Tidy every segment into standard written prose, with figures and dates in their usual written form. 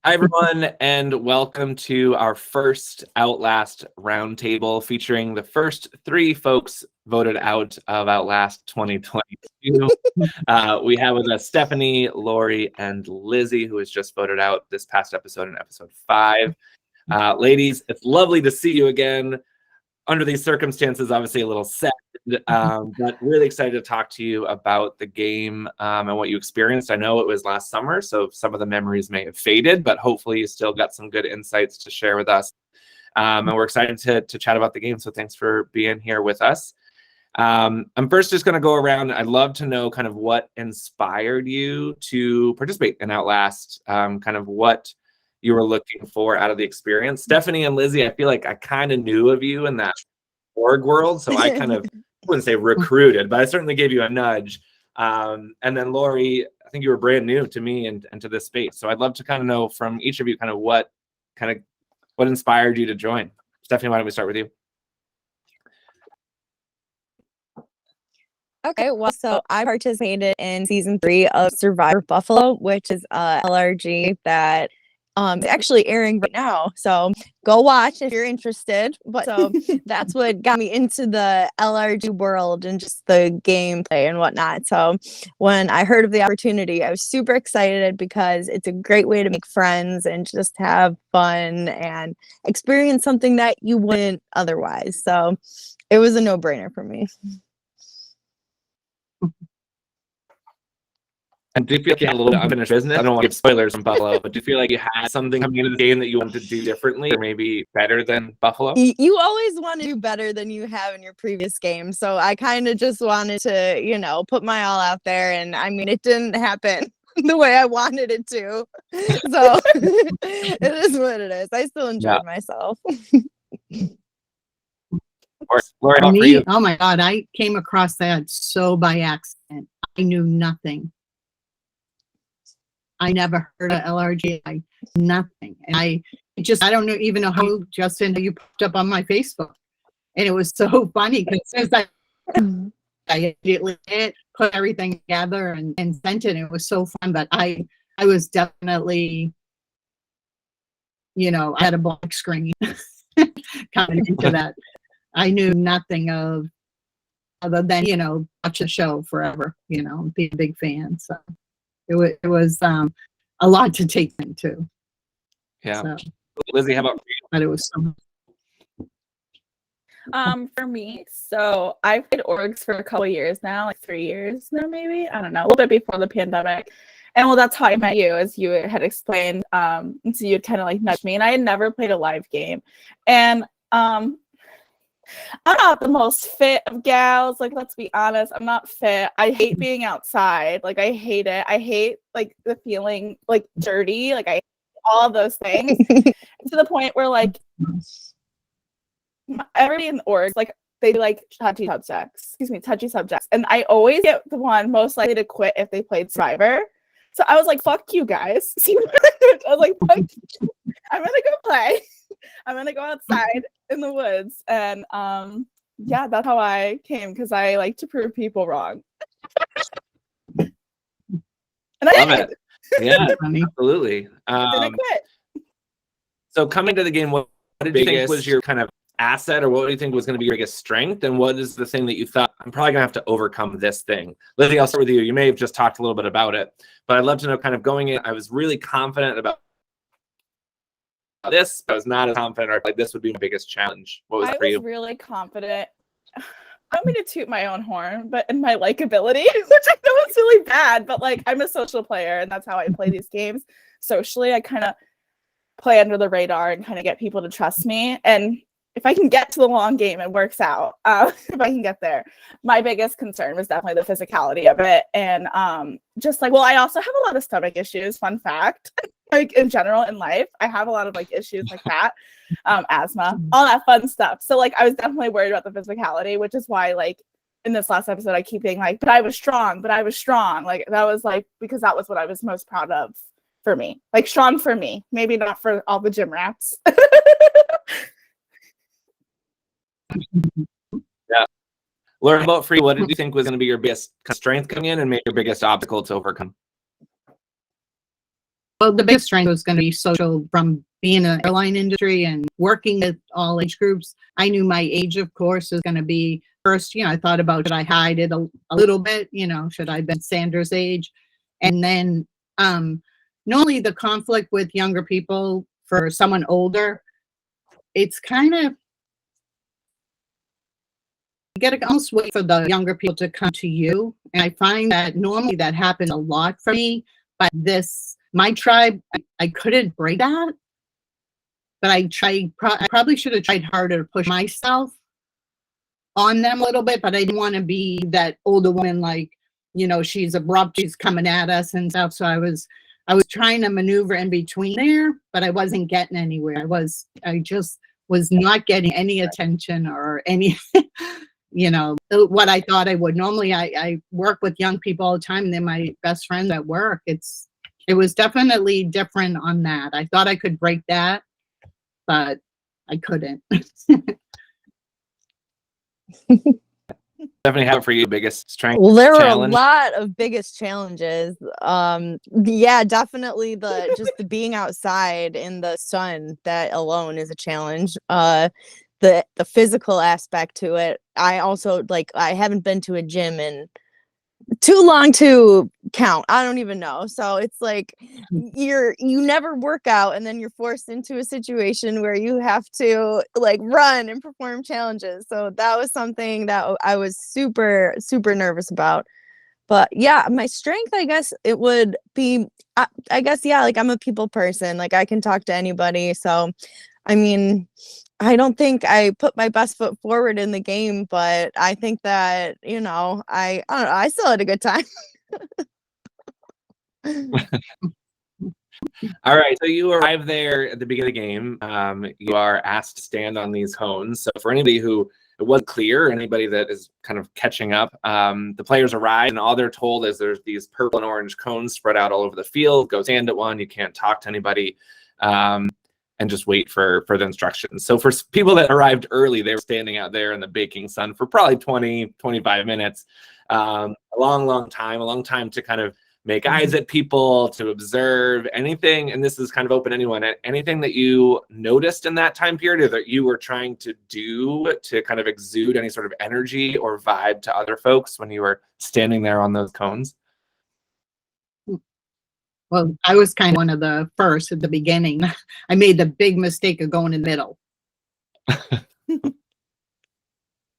Hi, everyone, and welcome to our first Outlast Roundtable featuring the first 3 folks voted out of Outlast 2022. We have with us Stephanie, Lori, and Lizzie, who was just voted out this past episode in episode 5. Ladies, it's lovely to see you again. Under these circumstances, obviously a little sad, but really excited to talk to you about the game and what you experienced. I know it was last summer, so some of the memories may have faded, but hopefully you still got some good insights to share with us. And we're excited to chat about the game, so thanks for being here with us. I'm first just going to go around. I'd love to know kind of what inspired you to participate in Outlast, kind of what you were looking for out of the experience. Stephanie and Lizzie, I feel like I kind of knew of you in that org world, so I kind of, I wouldn't say recruited, but I certainly gave you a nudge. And then Lori, I think you were brand new to me and to this space, so I'd love to kind of know from each of you kind of what inspired you to join. Stephanie, why don't we start with you? Okay, well, so I participated in season 3 of Survivor Buffalo, which is a LRG that is actually airing right now. So go watch if you're interested. But so that's what got me into the LRG world and just the gameplay and whatnot. So when I heard of the opportunity, I was super excited because it's a great way to make friends and just have fun and experience something that you wouldn't otherwise. So it was a no-brainer for me. And do you feel like you had a little bit of unfinished business? I don't want to give spoilers from Buffalo, but do you feel like you had something coming into the game that you wanted to do differently or maybe better than Buffalo? You always want to do better than you have in your previous game. So I kind of just wanted to, put my all out there. And I mean, it didn't happen the way I wanted it to. So it is what it is. I still enjoyed myself. Lori, me, oh my God, I came across that so by accident. I knew nothing. I never heard of LRG, nothing. And I don't even know how, Justin, you popped up on my Facebook. And it was so funny because since I immediately put everything together and sent it. It was so fun. But I was definitely, I had a blank screen coming into that. I knew nothing of other than, watch the show forever, be a big fan. So it was a lot to take into. Yeah. So, Lizzie, how about you? But it was so much. For me, so I've played orgs for a couple of years now, like 3 years now, maybe. I don't know, a little bit before the pandemic. And well, that's how I met you, as you had explained. And so you'd kind of like nudge me, and I had never played a live game. And I'm not the most fit of gals. Like, let's be honest, I'm not fit. I hate being outside. Like, I hate it. I hate like the feeling like dirty. Like, I hate all of those things to the point where like everybody in the org, like they like touchy subjects. And I always get the one most likely to quit if they played Survivor. So I was like, fuck you guys. I was like, fuck you. I'm gonna go play. I'm gonna go outside in the woods. And yeah, that's how I came, because I like to prove people wrong. And I love it. Yeah, absolutely. Didn't quit. So coming to the game, what did you think was your kind of asset, or what do you think was going to be your biggest strength, and what is the thing that you thought, I'm probably gonna have to overcome this thing? Lizzie, I'll start with you. You may have just talked a little bit about it, but I'd love to know, kind of going in, I was really confident about this, I was not as confident, or like this would be my biggest challenge. What was it for you? I was really confident. I don't mean to toot my own horn, but in my likability, which I know is really bad, but like I'm a social player, and that's how I play these games. Socially, I kind of play under the radar and kind of get people to trust me. And if I can get to the long game, it works out. If I can get there. My biggest concern was definitely the physicality of it. And just like, well, I also have a lot of stomach issues, fun fact. Like in general in life, I have a lot of like issues like that, asthma, all that fun stuff. So like I was definitely worried about the physicality, which is why like in this last episode, I keep being like, but I was strong. Like that was like, because that was what I was most proud of for me. Like strong for me, maybe not for all the gym rats. Yeah. Learn about free. What did you think was going to be your biggest strength coming in and maybe your biggest obstacle to overcome? Well, the biggest strength was going to be social. From being in the airline industry and working with all age groups, I knew my age, of course, was going to be first. I thought about, should I hide it a little bit? Should I have been Sandra's age? And then normally the conflict with younger people for someone older, it's kind of, you got to almost wait for the younger people to come to you. And I find that normally that happens a lot for me. But my tribe, I couldn't break that. But I probably should have tried harder to push myself on them a little bit. But I didn't want to be that older woman, like, she's abrupt, she's coming at us and stuff. So I was trying to maneuver in between there, but I wasn't getting anywhere. I just was not getting any attention or any, what I thought I would. Normally I work with young people all the time, and they're my best friends at work. It was definitely different on that. I thought I could break that, but I couldn't. Definitely have for you biggest strength. Well, there were challenge? a lot of biggest challenges. Yeah, definitely just the being outside in the sun, that alone is a challenge. The physical aspect to it. I also I haven't been to a gym in too long to count. I don't even know. So it's like you never work out, and then you're forced into a situation where you have to run and perform challenges. So that was something that I was super, super nervous about. But yeah, my strength, I guess it would be, I guess, yeah, I'm a people person. I can talk to anybody. So, I mean, I don't think I put my best foot forward in the game, but I think that, I don't know, I still had a good time. All right, so you arrive there at the beginning of the game. You are asked to stand on these cones. So for anybody who it wasn't clear, anybody that is kind of catching up, the players arrive, and all they're told is there's these purple and orange cones spread out all over the field. Go stand at one. You can't talk to anybody. And just wait for further instructions. So for people that arrived early, they were standing out there in the baking sun for probably 20, 25 minutes. A long time to kind of make eyes at people, to observe anything. And this is kind of open to anyone. Anything that you noticed in that time period, or that you were trying to do to kind of exude any sort of energy or vibe to other folks when you were standing there on those cones? Well, I was kind of one of the first at the beginning. I made the big mistake of going in the middle.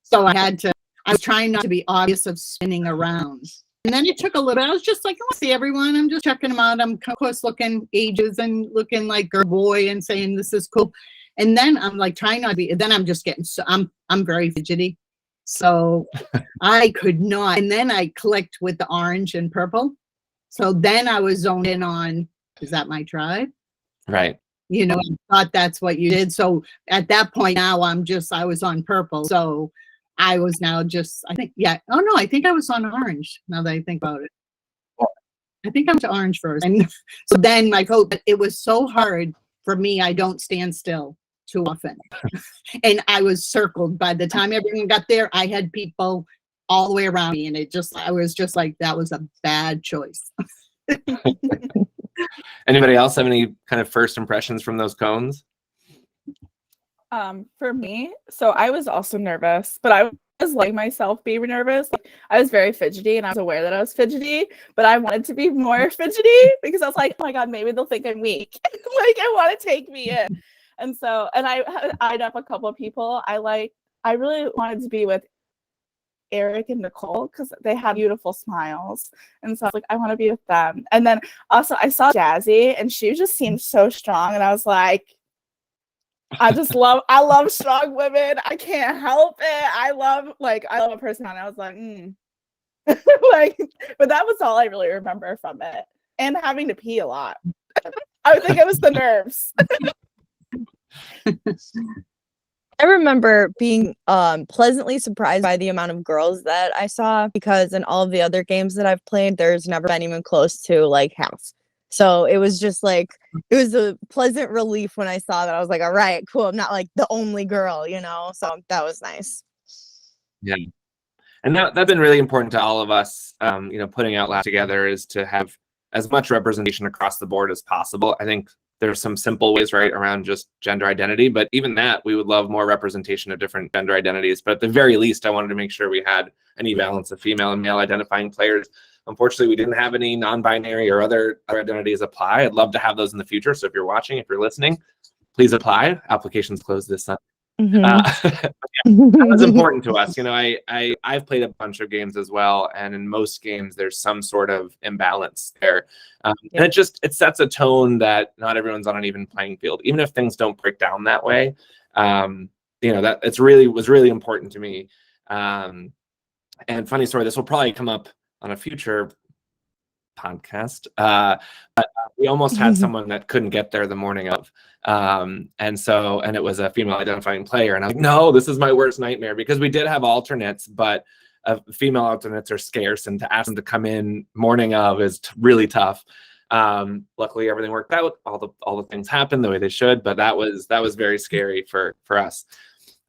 So I was trying not to be obvious of spinning around. And then it took a little, I was just like, I want to see everyone. I'm just checking them out. I'm, of course, looking ages and looking like girl, boy, and saying, this is cool. And then I'm trying not to be, then I'm just getting, so I'm very fidgety. So I could not. And then I clicked with the orange and purple. So then I was zoned in on, is that my tribe? Right. I thought that's what you did. So at that point now I was on purple. So I was now I think, yeah. Oh no, I think I was on orange now that I think about it. I think I went to orange first. And so then it was so hard for me. I don't stand still too often. And I was circled. By the time everyone got there, I had people all the way around me, and I was just like, that was a bad choice. Anybody else have any kind of first impressions from those cones? For me, so I was also nervous, but I was letting myself be nervous. I was very fidgety, and I was aware that I was fidgety, but I wanted to be more fidgety because I was like, oh my God, maybe they'll think I'm weak. I want to take me in. And so, and I eyed up a couple of people. I really wanted to be with Eric and Nicole because they had beautiful smiles, and so I was like, I want to be with them. And then also I saw Jazzy, and she just seemed so strong, and I was like, I love strong women. I can't help it. I love a person, and I was like, but that was all I really remember from it, and having to pee a lot. I think it was the nerves. I remember being pleasantly surprised by the amount of girls that I saw, because in all of the other games that I've played, there's never been even close to half. So it was just it was a pleasant relief when I saw that. I was like, all right, cool. I'm not the only girl, so that was nice. Yeah. And that's been really important to all of us, putting Outlast together, is to have as much representation across the board as possible. I think there's some simple ways, right, around just gender identity, but even that, we would love more representation of different gender identities. But at the very least, I wanted to make sure we had an even balance of female and male identifying players. Unfortunately, we didn't have any non-binary or other identities apply. I'd love to have those in the future. So if you're watching, if you're listening, please apply. Applications close this Sunday. That was important to us. You know, I've played a bunch of games as well, and in most games there's some sort of imbalance there, and it sets a tone that not everyone's on an even playing field, even if things don't break down that way. You know, that was really important to me. And funny story, this will probably come up on a future podcast, but we almost had someone that couldn't get there the morning of, and it was a female identifying player, and I'm like, no, this is my worst nightmare, because we did have alternates, but female alternates are scarce, and to ask them to come in morning of is really tough. Luckily everything worked out, all the things happened the way they should, but that was very scary for us.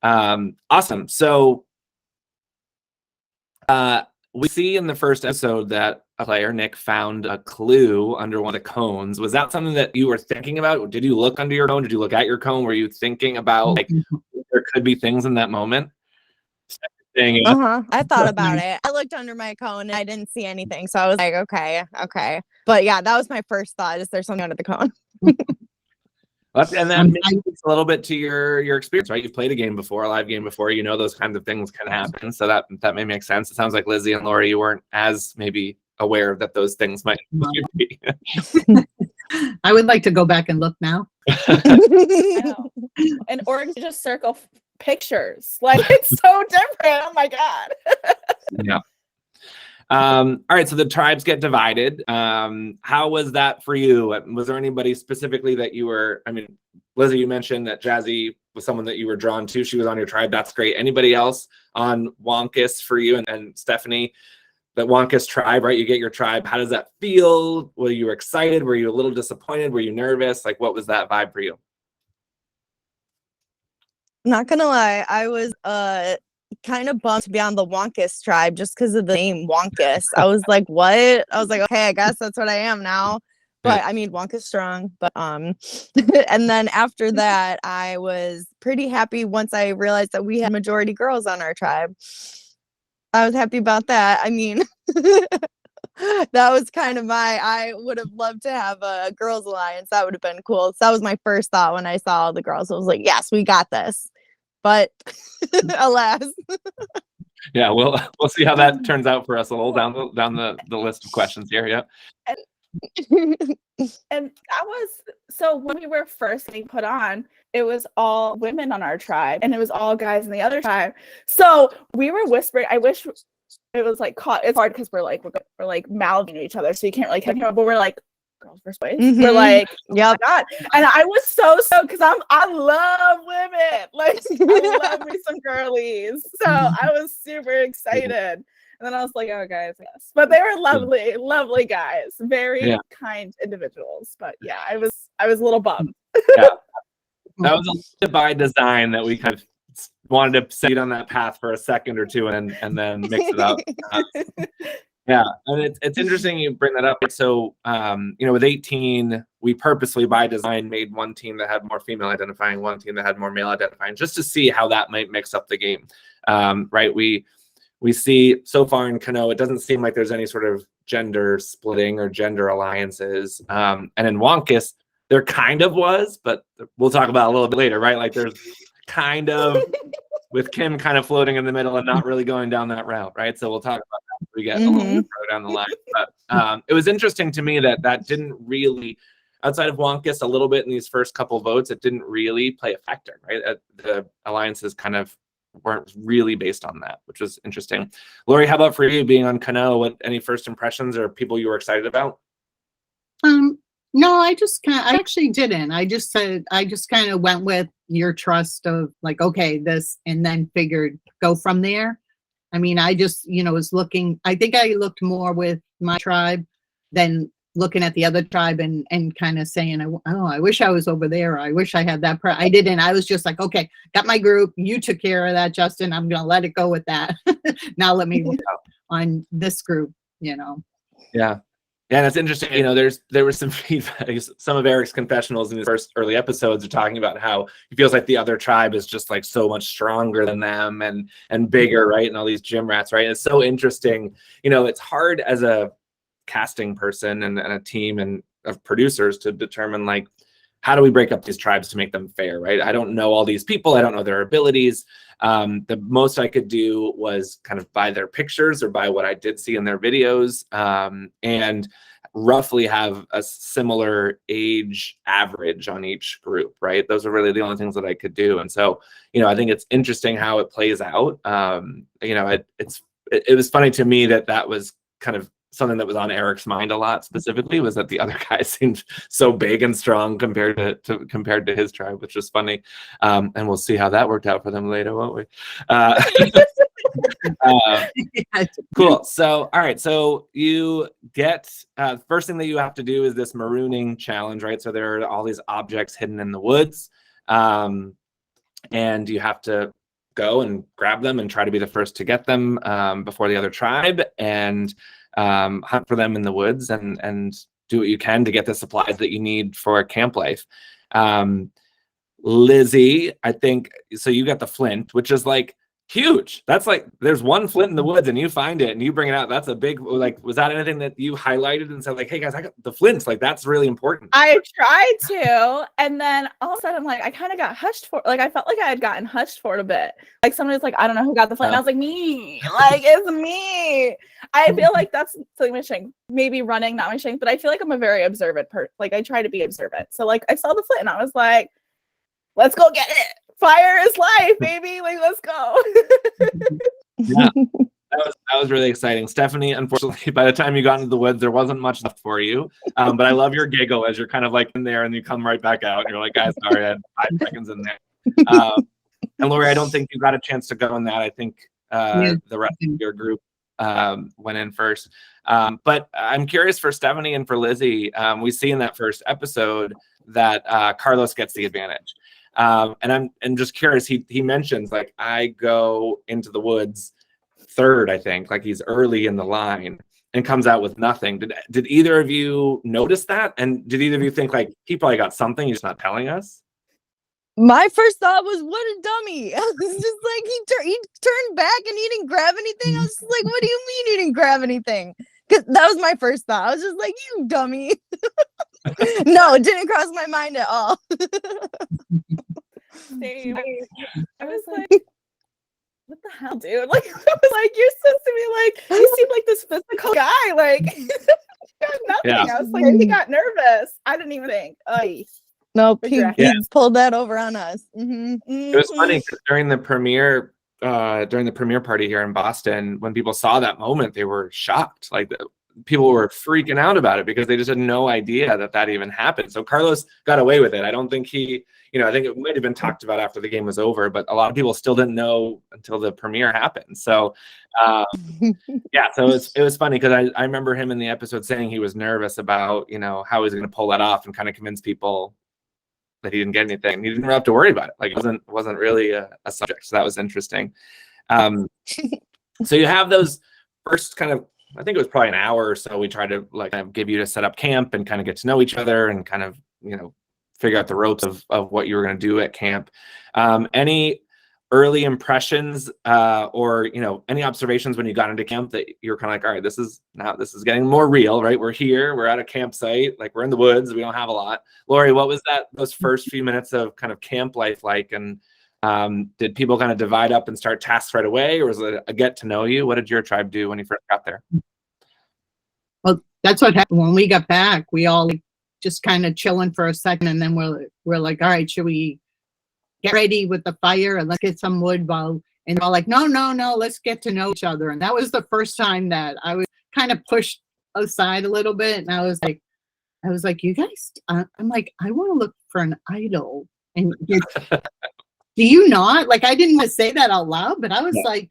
Awesome. So we see in the first episode that a player, Nick, found a clue under one of the cones. Was that something that you were thinking about? Did you look under your cone? Did you look at your cone? Were you thinking about, like, there could be things in that moment? I thought about it. I looked under my cone and I didn't see anything. So I was like, okay. But yeah, that was my first thought. Is there something under the cone? And that makes a little bit to your experience, right? You've played a game before, a live game before, you know those kinds of things can happen. So that may make sense. It sounds like Lizzie and Lori, you weren't as maybe aware that those things might be. I would like to go back and look now. And or just circle pictures. Like, it's so different. Oh my God. Yeah. All right, so the tribes get divided. How was that for you? Was there anybody specifically that you were, I mean, Lizzie, you mentioned that Jazzy was someone that you were drawn to. She was on your tribe. That's great. Anybody else on Wonkus for you? And Stephanie, that Wonkus tribe, right? You get your tribe. How does that feel? Were you excited? Were you a little disappointed? Were you nervous? Like, what was that vibe for you? Not gonna lie, I was kind of bummed to be on the Wonkus tribe just because of the name Wonkus. I was like, what? I was like, okay, I guess that's what I am now. But I mean, Wonkus strong. But and then after that, I was pretty happy once I realized that we had majority girls on our tribe. I was happy about that. I mean, that was kind of I would have loved to have a girls alliance. That would have been cool. So that was my first thought when I saw all the girls. I was like, yes, we got this. But alas. Yeah, we'll see how that turns out for us a little down the list of questions here. Yeah. And that was, so when we were first getting put on, it was all women on our tribe and it was all guys in the other tribe. So we were whispering. I wish it was like caught. It's hard because we're like mouthing to each other, so you can't really catch it. But we're like, girls first place. We're like, oh my God. And I was so because I love women. Like, I love me some girlies. So I was super excited. And then I was like, oh, guys, yes. But they were lovely guys. Very kind individuals. But yeah, I was a little bummed. Yeah. That was a little bit by design that we kind of wanted to sit on that path for a second or two and then mix it up. Yeah, and it's interesting you bring that up. So, with 18, we purposely by design made one team that had more female identifying, one team that had more male identifying, just to see how that might mix up the game. Right? We see so far in Kano, it doesn't seem like there's any sort of gender splitting or gender alliances. And in Wonkus, there kind of was, but we'll talk about it a little bit later, right? Like there's kind of with Kim kind of floating in the middle and not really going down that route, right? So we'll talk about that as we get a little further down the line. But it was interesting to me that didn't really, outside of Wonkus a little bit in these first couple votes, it didn't really play a factor, right? The alliances kind of weren't really based on that, which was interesting. Lori, how about for you being on Kano? Any first impressions or people you were excited about? No, I actually didn't. I just kind of went with your trust of like, okay, this, and then figured go from there. I mean, I just, was looking, I think I looked more with my tribe than looking at the other tribe and kind of saying, oh, I wish I was over there. Or I wish I had that. I didn't. I was just like, okay, got my group. You took care of that, Justin. I'm going to let it go with that. Now let me work on this group, Yeah. And it's interesting, there was some feedback. Some of Eric's confessionals in his first early episodes are talking about how he feels like the other tribe is just like so much stronger than them and bigger, right? And all these gym rats, right? It's so interesting. It's hard as a casting person and a team and of producers to determine like, how do we break up these tribes to make them fair, right? I don't know all these people. I don't know their abilities. The most I could do was kind of by their pictures or by what I did see in their videos, and roughly have a similar age average on each group, right? Those are really the only things that I could do. And so, I think it's interesting how it plays out. It was funny to me that was kind of something that was on Eric's mind a lot specifically, was that the other guys seemed so big and strong compared to his tribe, which was funny. And we'll see how that worked out for them later, won't we? Cool. So, all right. So you get, first thing that you have to do is this marooning challenge, right? So there are all these objects hidden in the woods. And you have to go and grab them and try to be the first to get them before the other tribe, and hunt for them in the woods and do what you can to get the supplies that you need for camp life. Lizzie, I think, so you got the flint, which is like huge. That's like, there's one flint in the woods and you find it and you bring it out. That's a big, like, was that anything that you highlighted and said like, hey guys, I got the flints, like that's really important? I tried to, and then all of a sudden I'm like, I kind of got hushed for, like I felt like I had gotten hushed for it a bit. Like somebody's like, I don't know who got the flint. And I was like, me, like it's me. I feel like that's something my strength, maybe running, not my strength, but I feel like I'm a very observant person. Like I try to be observant. So like I saw the flint and I was like, let's go get it. Fire is life, baby. Like, let's go. Yeah, that was really exciting. Stephanie, unfortunately, by the time you got into the woods, there wasn't much left for you. But I love your giggle as you're kind of like in there and you come right back out and you're like, guys, sorry, I had 5 seconds in there. And Lori, I don't think you got a chance to go in that. I think the rest of your group went in first. But I'm curious for Stephanie and for Lizzie. We see in that first episode that Carlos gets the advantage. And I'm just curious, he mentions like, I go into the woods third, I think, like he's early in the line and comes out with nothing. Did either of you notice that? And did either of you think like, he probably got something, he's just not telling us? My first thought was, what a dummy. I was just like, he turned back and he didn't grab anything. I was just like, what do you mean you didn't grab anything? Because that was my first thought. I was just like, you dummy. No, it didn't cross my mind at all. Same. I was like, what the hell, dude? Like, I was like, you're supposed to be like, you seem like this physical guy. Like, you got nothing. Yeah. I was like, he got nervous. I didn't even think. Nope, he pulled that over on us. Mm-hmm. It was funny because during the premiere party here in Boston, when people saw that moment, they were shocked. Like people were freaking out about it because they just had no idea that even happened. So Carlos got away with it. I don't think he, I think it might have been talked about after the game was over, but a lot of people still didn't know until the premiere happened. So yeah, so it was funny because I remember him in the episode saying he was nervous about, how he's going to pull that off and kind of convince people that he didn't get anything. He didn't have to worry about it. Like it wasn't really a subject. So that was interesting. So you have those first kind of, I think it was probably an hour or so, we tried to like kind of give you to set up camp and kind of get to know each other and kind of, figure out the ropes of what you were going to do at camp. Any early impressions or, any observations when you got into camp that you're kind of like, all right, this is getting more real, right? We're here, we're at a campsite, like we're in the woods, we don't have a lot. Lori, what was those first few minutes of kind of camp life like? And did people kind of divide up and start tasks right away, or was it a get to know you? What did your tribe do when you first got there? Well, that's what happened when we got back. We all just kind of chilling for a second, and then we're like, all right, should we get ready with the fire and let's get some wood? And they're all like, no, let's get to know each other. And that was the first time that I was kind of pushed aside a little bit, and I was like, you guys, I'm like, I want to look for an idol, and do you not? Like, I didn't want to say that out loud, but I was like,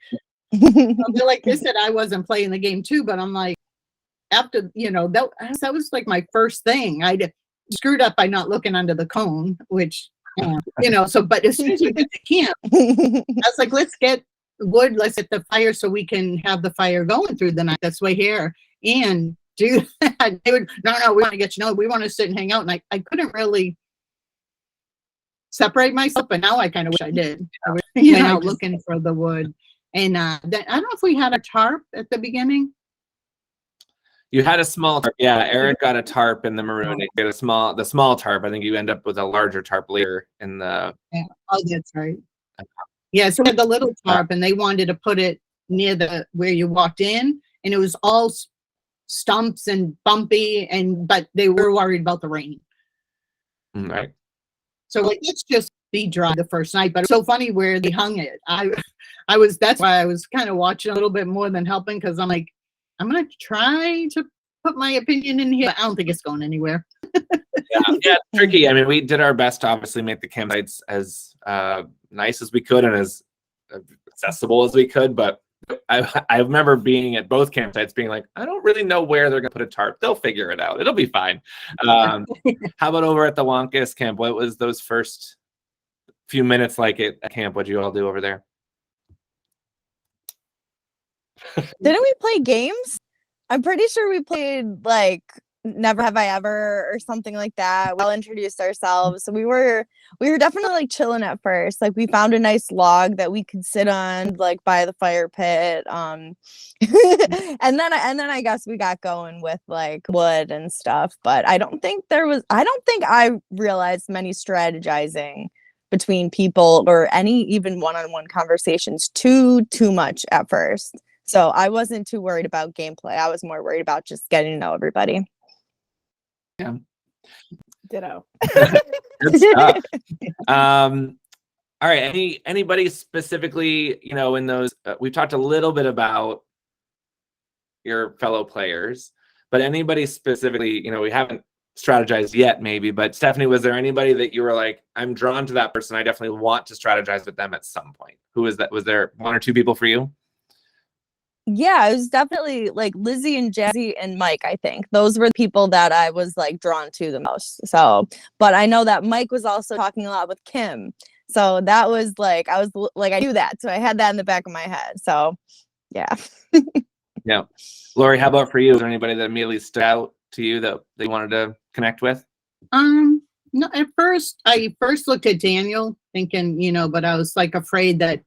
like they said, I wasn't playing the game too, but I'm like, after, that was like my first thing. I screwed up by not looking under the cone, which, but as soon as we get to camp, I was like, let's get wood, let's get the fire so we can have the fire going through the night. That's way here. And do that. They would, no, we want to get to know, we want to sit and hang out. And I couldn't really separate myself, but now I kind of wish I did. I went out looking for the wood. And then, I don't know if we had a tarp at the beginning. You had a small tarp. Yeah, Eric got a tarp in the maroon. You get the small tarp. I think you end up with a larger tarp later in the. Yeah. Oh, that's right. Yeah, so we had the little tarp, and they wanted to put it near where you walked in, and it was all stumps and bumpy, but they were worried about the rain. Right. So like, let's just be dry the first night. But it's so funny where they hung it. That's why I was kind of watching a little bit more than helping, because I'm like, I'm gonna try to put my opinion in here. But I don't think it's going anywhere. Yeah, it's tricky. I mean, we did our best to obviously make the campsites as nice as we could and as accessible as we could. But I remember being at both campsites being like, I don't really know where they're gonna put a tarp. They'll figure it out. It'll be fine. How about over at the Wonkus camp? What was those first few minutes like at camp? What'd you all do over there? Didn't we play games? I'm pretty sure we played like Never Have I Ever or something like that. We'll introduce ourselves. So we were definitely like chilling at first. Like we found a nice log that we could sit on like by the fire pit. and then I guess we got going with like wood and stuff. But I don't think I realized many strategizing between people or any even one-on-one conversations too much at first. So I wasn't too worried about gameplay. I was more worried about just getting to know everybody. Yeah. Ditto. Good stuff. All right. Anybody specifically, in those, we've talked a little bit about your fellow players, but anybody specifically, we haven't strategized yet maybe, but Stephanie, was there anybody that you were like, I'm drawn to that person, I definitely want to strategize with them at some point? Who was that? Was there one or two people for you? Yeah, it was definitely like Lizzie and Jazzy and Mike, I think. Those were the people that I was like drawn to the most. So, but I know that Mike was also talking a lot with Kim. So that was like, I knew that. So I had that in the back of my head. So yeah. Yeah. Lori, how about for you? Is there anybody that immediately stood out to you that they wanted to connect with? No, I first looked at Daniel thinking, but I was like afraid that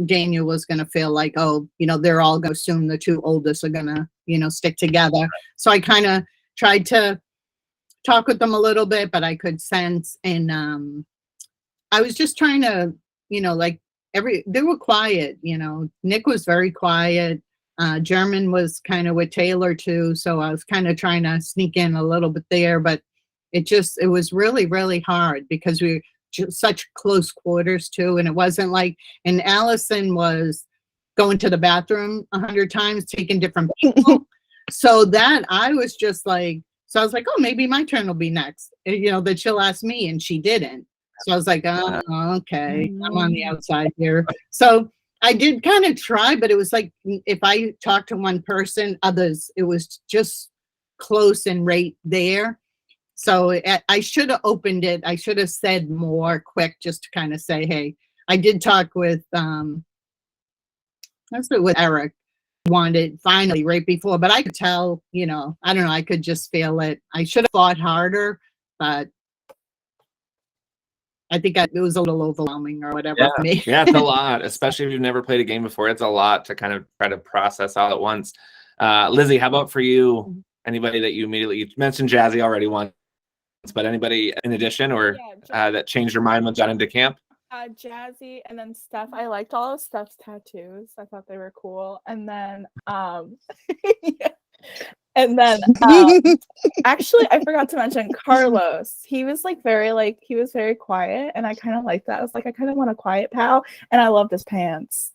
Daniel was going to feel like, they're all going to assume the two oldest are going to, stick together. So I kind of tried to talk with them a little bit, but I could sense, and I was just trying to, they were quiet, Nick was very quiet. German was kind of with Taylor too. So I was kind of trying to sneak in a little bit there, but it was really, really hard because we such close quarters too, and it wasn't like, and Allison was going to the bathroom 100 times, taking different people. So that I was just like, so I was like, oh, maybe my turn will be next, that she'll ask me, and she didn't. So I was like, oh, okay, I'm on the outside here. So I did kind of try, but it was like, if I talked to one person, others, it was just close and right there. So I should have opened it. I should have said more quick, just to kind of say, hey, I did talk with with Eric. Wanted finally right before, but I could tell, I don't know, I could just feel it. I should have fought harder, but I think it was a little overwhelming or whatever for me. Yeah, it's a lot, especially if you've never played a game before. It's a lot to kind of try to process all at once. Lizzie, how about for you? Anybody that you mentioned Jazzy already once, but anybody in addition or that changed your mind when got into camp? Jazzy, and then Steph. I liked all of Steph's tattoos. I thought they were cool. And then actually I forgot to mention Carlos. He was very quiet, and I kind of like that. I was like, I kind of want a quiet pal, and I loved his pants.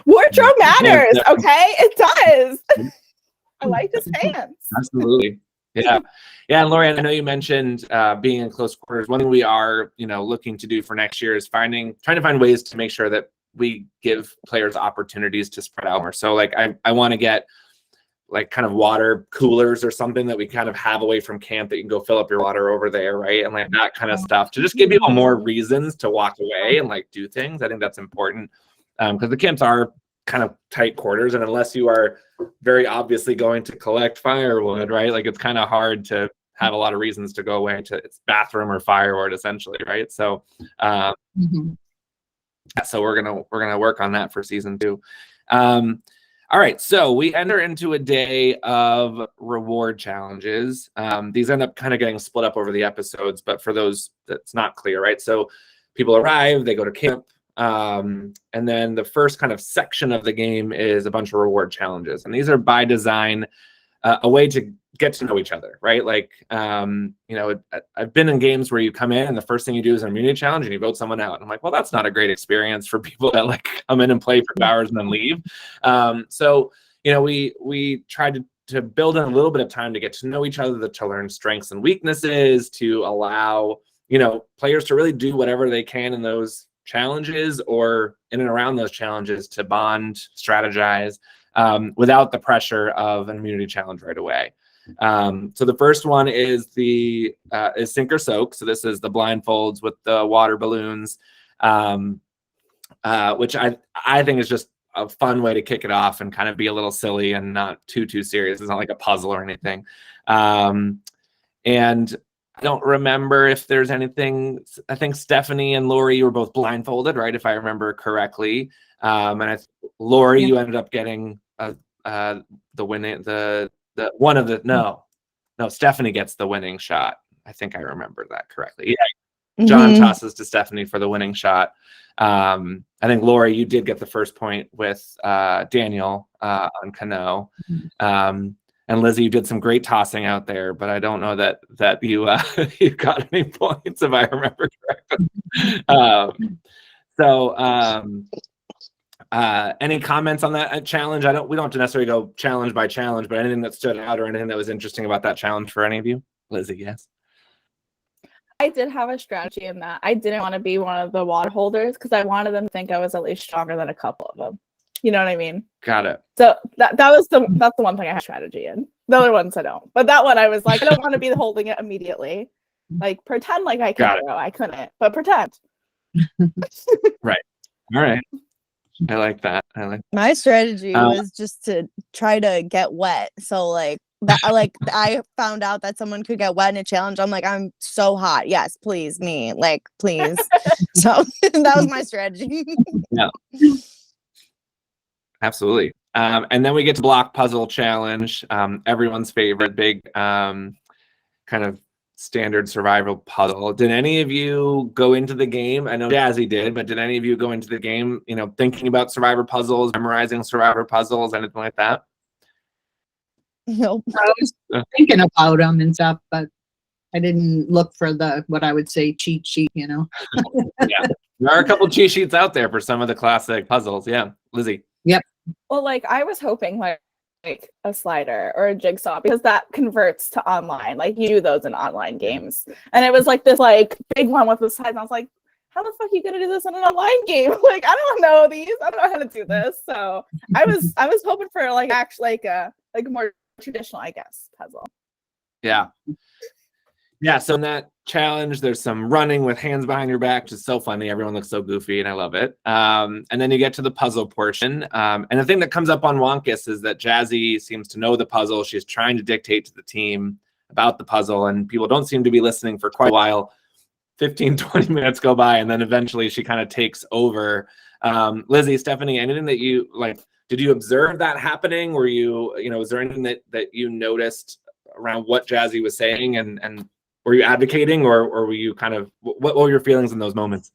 Wardrobe matters, okay? It does. I like his pants. Absolutely. Yeah. And Lori, I know you mentioned being in close quarters. One thing we are, looking to do for next year is trying to find ways to make sure that we give players opportunities to spread out more. So like I want to get like kind of water coolers or something that we kind of have away from camp that you can go fill up your water over there, right? And like that kind of stuff to just give people more reasons to walk away and like do things. I think that's important because the camps are kind of tight quarters, and unless you are very obviously going to collect firewood, right? Like it's kind of hard to have a lot of reasons to go away to its bathroom or firewood, essentially, right? So, so we're gonna work on that for season 2. All right, so we enter into a day of reward challenges. These end up kind of getting split up over the episodes, but for those that's not clear, right? So people arrive, they go to camp, and then the first kind of section of the game is a bunch of reward challenges. And these are by design a way to get to know each other, right? Like, you know, I've been in games where you come in and the first thing you do is an immunity challenge and you vote someone out. And I'm like, well, that's not a great experience for people that like come in and play for 2 hours and then leave. So, you know, we tried to build in a little bit of time to get to know each other, to learn strengths and weaknesses, to allow, you know, players to really do whatever they can in those challenges or in and around those challenges to bond, strategize, without the pressure of an immunity challenge right away. So the first one is is sink or soak. So this is the blindfolds with the water balloons, which I think is just a fun way to kick it off and kind of be a little silly and not too serious. It's not like a puzzle or anything. And I don't remember if there's anything. I think Stephanie and Lori, you were both blindfolded, right? If I remember correctly. And Lori, you ended up getting the winning, no, Stephanie gets the winning shot. I think I remember that correctly. Yeah, John tosses to Stephanie for the winning shot. I think Lori, you did get the first point with Daniel on Cano. And Lizzie, you did some great tossing out there, but I don't know that you you got any points if I remember correctly. Any comments on that challenge? We don't have to necessarily go challenge by challenge, but anything that stood out or anything that was interesting about that challenge for any of you? Lizzie, yes. I did have a strategy in that. I didn't want to be one of the water holders because I wanted them to think I was at least stronger than a couple of them. You know what I mean? Got it. So that's the one thing I had strategy in. The other ones I don't. But that one I was like, I don't want to be holding it immediately. Like pretend like I could go. I couldn't, but pretend. Right. All right. I like that. My strategy was just to try to get wet. So like that, I found out that someone could get wet in a challenge. I'm like, I'm so hot. Yes, please, me. Like, please. So that was my strategy. Yeah. Absolutely. And then we get to block puzzle challenge. Everyone's favorite big kind of standard survival puzzle. Did any of you go into the game? I know Jazzy did, but did any of you go into the game, you know, thinking about survivor puzzles, memorizing survivor puzzles, anything like that? Nope. I was thinking about them and stuff, but I didn't look for what I would say cheat sheet, you know. Yeah, there are a couple cheat sheets out there for some of the classic puzzles. Yeah, Lizzie. Yep. Well, like I was hoping like a slider or a jigsaw because that converts to online. Like you do those in online games, and it was like this like big one with the sides. And I was like, how the fuck are you gonna do this in an online game? Like I don't know these. I don't know how to do this. So I was hoping for like actually like a more traditional, I guess, puzzle. Yeah. Yeah, so in that challenge, there's some running with hands behind your back, which is so funny. Everyone looks so goofy, and I love it. And then you get to the puzzle portion. And the thing that comes up on Wonkus is that Jazzy seems to know the puzzle. She's trying to dictate to the team about the puzzle, and people don't seem to be listening for quite a while. 15, 20 minutes go by, and then eventually she kind of takes over. Lizzie, Stephanie, anything that you, like, did you observe that happening? Were you know, was there anything that you noticed around what Jazzy was saying, and were you advocating, or were you kind of, what were your feelings in those moments?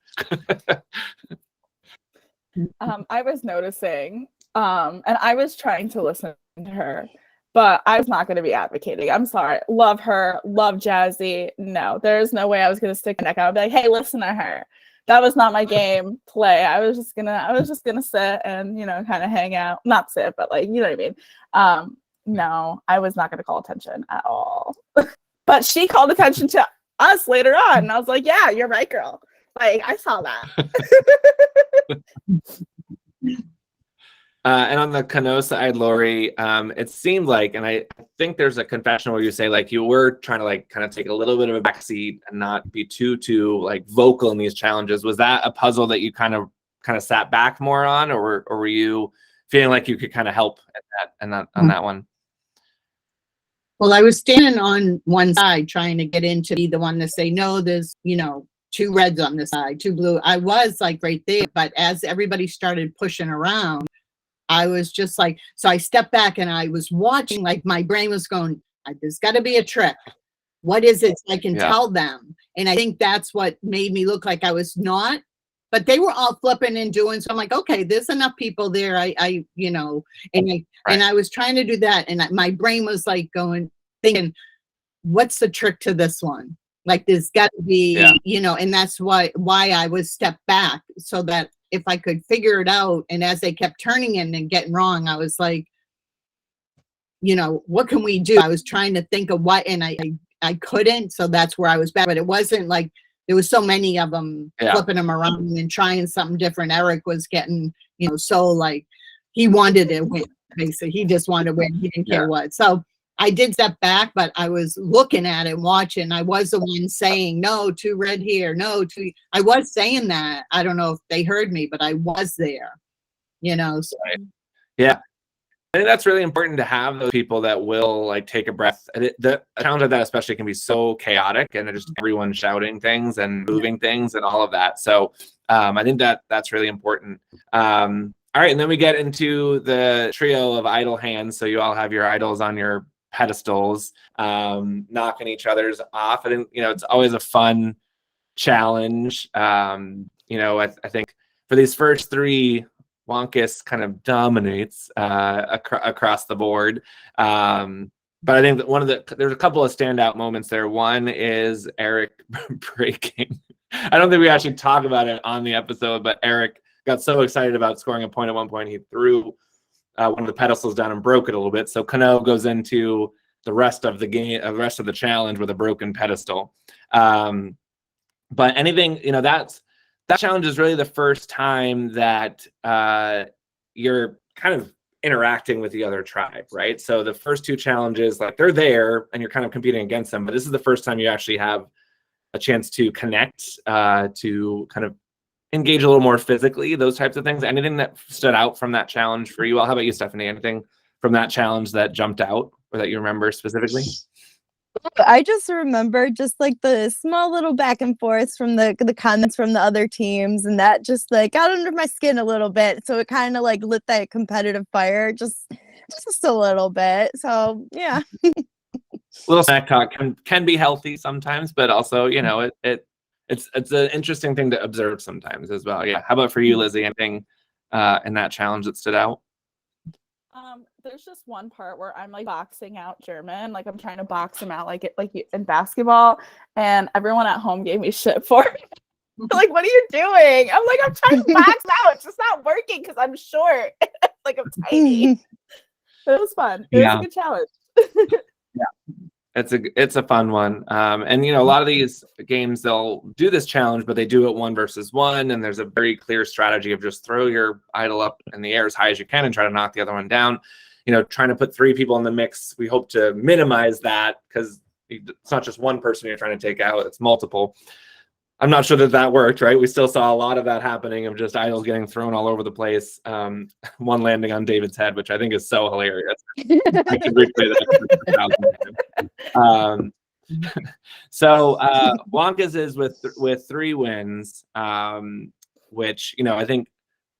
I was noticing, and I was trying to listen to her, but I was not going to be advocating. I'm sorry. Love her. Love Jazzy. No, there's no way I was going to stick my neck out and be like, hey, listen to her. That was not my game play. I was just gonna sit and, you know, kind of hang out. Not sit, but like, you know what I mean? No, I was not going to call attention at all. But she called attention to us later on. And I was like, yeah, you're right, girl. Like, I saw that. And on the Cano side, Lori, it seemed like, and I think there's a confession where you say, like, you were trying to, like, kind of take a little bit of a backseat and not be too like, vocal in these challenges. Was that a puzzle that you kind of sat back more on, or were you feeling like you could kind of help at that and on that one? Well, I was standing on one side trying to get in to be the one to say, no, there's, 2 reds on this side, 2 blue. I was like right there, but as everybody started pushing around, I was just like, so I stepped back and I was watching, like my brain was going, there's got to be a trick. What is it? So I can tell them. And I think that's what made me look like I was not, but they were all flipping and doing. So I'm like, okay, there's enough people there. And I was trying to do that. And my brain was like thinking, what's the trick to this one? Like there's got to be, and that's why I was stepped back so that if I could figure it out. And as they kept turning in and getting wrong, I was like, what can we do? I was trying to think of what, and I couldn't. So that's where I was back. But it wasn't like there was so many of them flipping them around and trying something different. Eric was getting, so like he wanted to win. Basically, he just wanted to win. He didn't care what. So I did step back, but I was looking at it, watching. I was the one saying, no, 2 red here, no, 2. I was saying that. I don't know if they heard me, but I was there, So. Right. Yeah. I think that's really important to have those people that will like take a breath. The challenge of that especially can be so chaotic and just everyone shouting things and moving things and all of that. So I think that's really important. All right. And then we get into the trio of idle hands. So you all have your idols on your pedestals, knocking each other's off. I think, it's always a fun challenge. I think for these first 3, Wonkus kind of dominates across the board. But I think that there's a couple of standout moments there. One is Eric breaking. I don't think we actually talk about it on the episode, but Eric got so excited about scoring a point at one point, he threw one of the pedestals down and broke it a little bit. So Kano goes into the rest of the game, the rest of the challenge with a broken pedestal. But anything, that challenge is really the first time that you're kind of interacting with the other tribe, right? So the first 2 challenges, like they're there and you're kind of competing against them, but this is the first time you actually have a chance to connect, to kind of engage a little more physically, those types of things. Anything that stood out from that challenge for you all? How about you, Stephanie? Anything from that challenge that jumped out or that you remember specifically? I just remember just like the small little back and forth from the comments from the other teams, and that just like got under my skin a little bit. So it kind of like lit that competitive fire just a little bit. So yeah. A little snack talk can be healthy sometimes, but also, it's an interesting thing to observe sometimes as well. Yeah. How about for you, Lizzie? Anything in that challenge that stood out? There's just one part where I'm like boxing out German, like I'm trying to box him out like in basketball, and everyone at home gave me shit for it. Like, what are you doing? I'm like, I'm trying to box out. It's just not working because I'm short. Like I'm tiny. But it was fun. It was a good challenge. It's a fun one. And a lot of these games, they'll do this challenge, but they do it 1 versus 1. And there's a very clear strategy of just throw your idol up in the air as high as you can and try to knock the other one down. Trying to put 3 people in the mix. We hope to minimize that because it's not just one person you're trying to take out, it's multiple. I'm not sure that worked, right? We still saw a lot of that happening of just idols getting thrown all over the place. One landing on David's head, which I think is so hilarious. I could replay that. So Wonka's is with 3 wins, which I think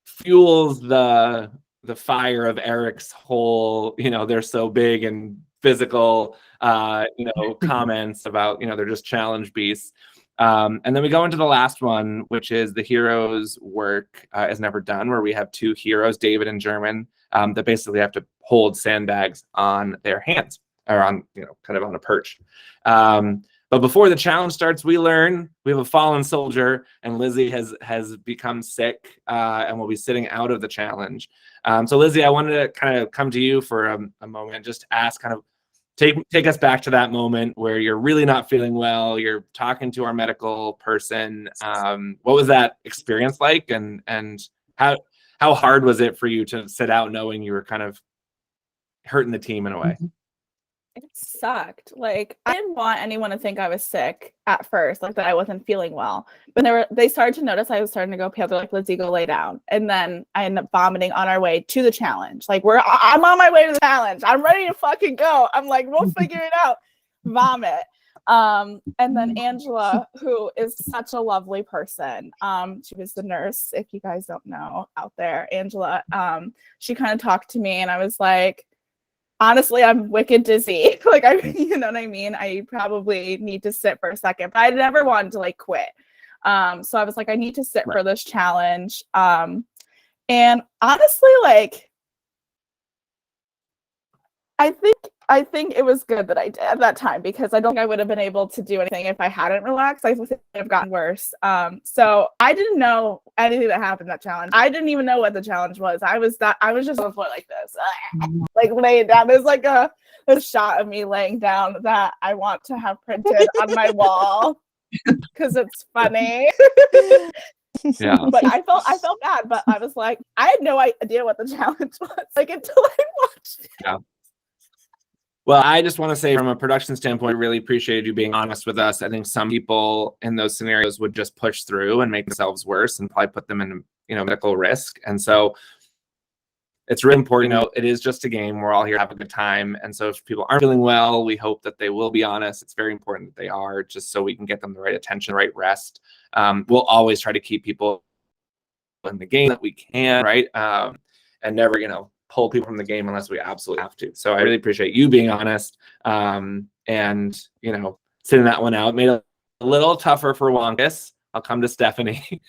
fuels the fire of Eric's whole. They're so big and physical. Comments about they're just challenge beasts. And then we go into the last one, which is the heroes' work is never done, where we have 2 heroes, David and German, that basically have to hold sandbags on their hands or on, kind of on a perch. But before the challenge starts, we learn we have a fallen soldier, and Lizzie has become sick and will be sitting out of the challenge. So Lizzie, I wanted to kind of come to you for a moment and just ask kind of, Take us back to that moment where you're really not feeling well. You're talking to our medical person. What was that experience like, and how hard was it for you to sit out knowing you were kind of hurting the team in a way? It sucked. Like, I didn't want anyone to think I was sick at first, like that I wasn't feeling well. But they started to notice I was starting to go pale. They're like, Lizzie, go lay down. And then I ended up vomiting on our way to the challenge. Like, I'm on my way to the challenge. I'm ready to fucking go. I'm like, we'll figure it out. Vomit. And then Angela, who is such a lovely person, she was the nurse, if you guys don't know out there, Angela, she kind of talked to me and I was like, honestly, I'm wicked dizzy. Like, you know what I mean? I probably need to sit for a second, but I never wanted to like quit. So I was like, I need to sit for this challenge. And honestly, like, I think it was good that I did at that time, because I don't think I would have been able to do anything if I hadn't relaxed. I think it would have gotten worse. So I didn't know anything that happened in that challenge. I didn't even know what the challenge was. I was just on the floor like this, like laying down. There's like a shot of me laying down that I want to have printed on my wall because it's funny. Yeah. But I felt bad, but I was like, I had no idea what the challenge was, like, until I watched it. Yeah. Well, I just want to say, from a production standpoint, really appreciated you being honest with us. I think some people in those scenarios would just push through and make themselves worse and probably put them in, medical risk. And so it's really important. It is just a game. We're all here to have a good time. And so if people aren't feeling well, we hope that they will be honest. It's very important that they are, just so we can get them the right attention, right rest. We'll always try to keep people in the game that we can, right? And never, pull people from the game unless we absolutely have to. So I really appreciate you being honest, and sitting that one out. Made it a little tougher for Wonkus. I'll come to Stephanie.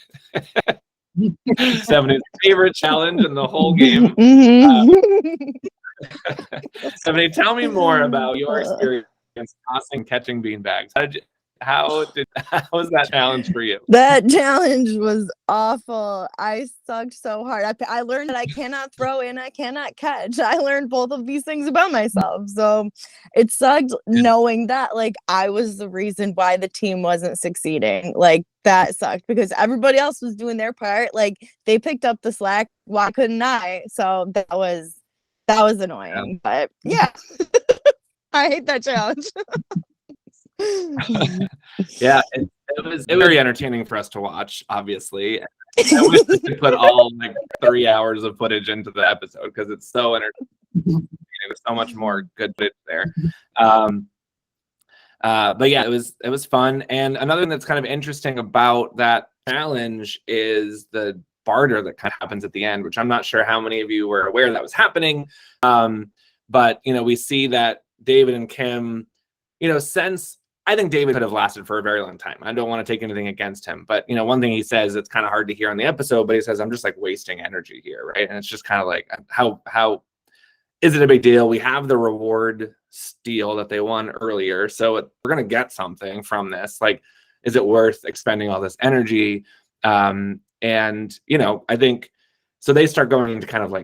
Stephanie's favorite challenge in the whole game. Stephanie, tell me more about your experience tossing, catching beanbags. How was that challenge for you? That challenge was awful. I sucked so hard. I learned that I cannot throw and I cannot catch. I learned both of these things about myself. So it sucked knowing that, like, I was the reason why the team wasn't succeeding. Like, that sucked because everybody else was doing their part. Like, they picked up the slack. Why couldn't I? So that was annoying. But yeah, I hate that challenge. Yeah, it was very entertaining for us to watch, obviously. I wish we could put all 3 hours of footage into the episode because it's so entertaining. There's so much more good footage there. But yeah, it was fun. And another thing that's kind of interesting about that challenge is the barter that kind of happens at the end, which I'm not sure how many of you were aware that was happening. But we see that David and Kim, since I think David could have lasted for a very long time. I don't want to take anything against him, but one thing he says, it's kind of hard to hear on the episode, but he says, I'm just wasting energy here, right? And it's just kind of like, how is it a big deal? We have the reward steal that they won earlier, so we're gonna get something from this. Like, is it worth expending all this energy? And I think so. They start going into kind of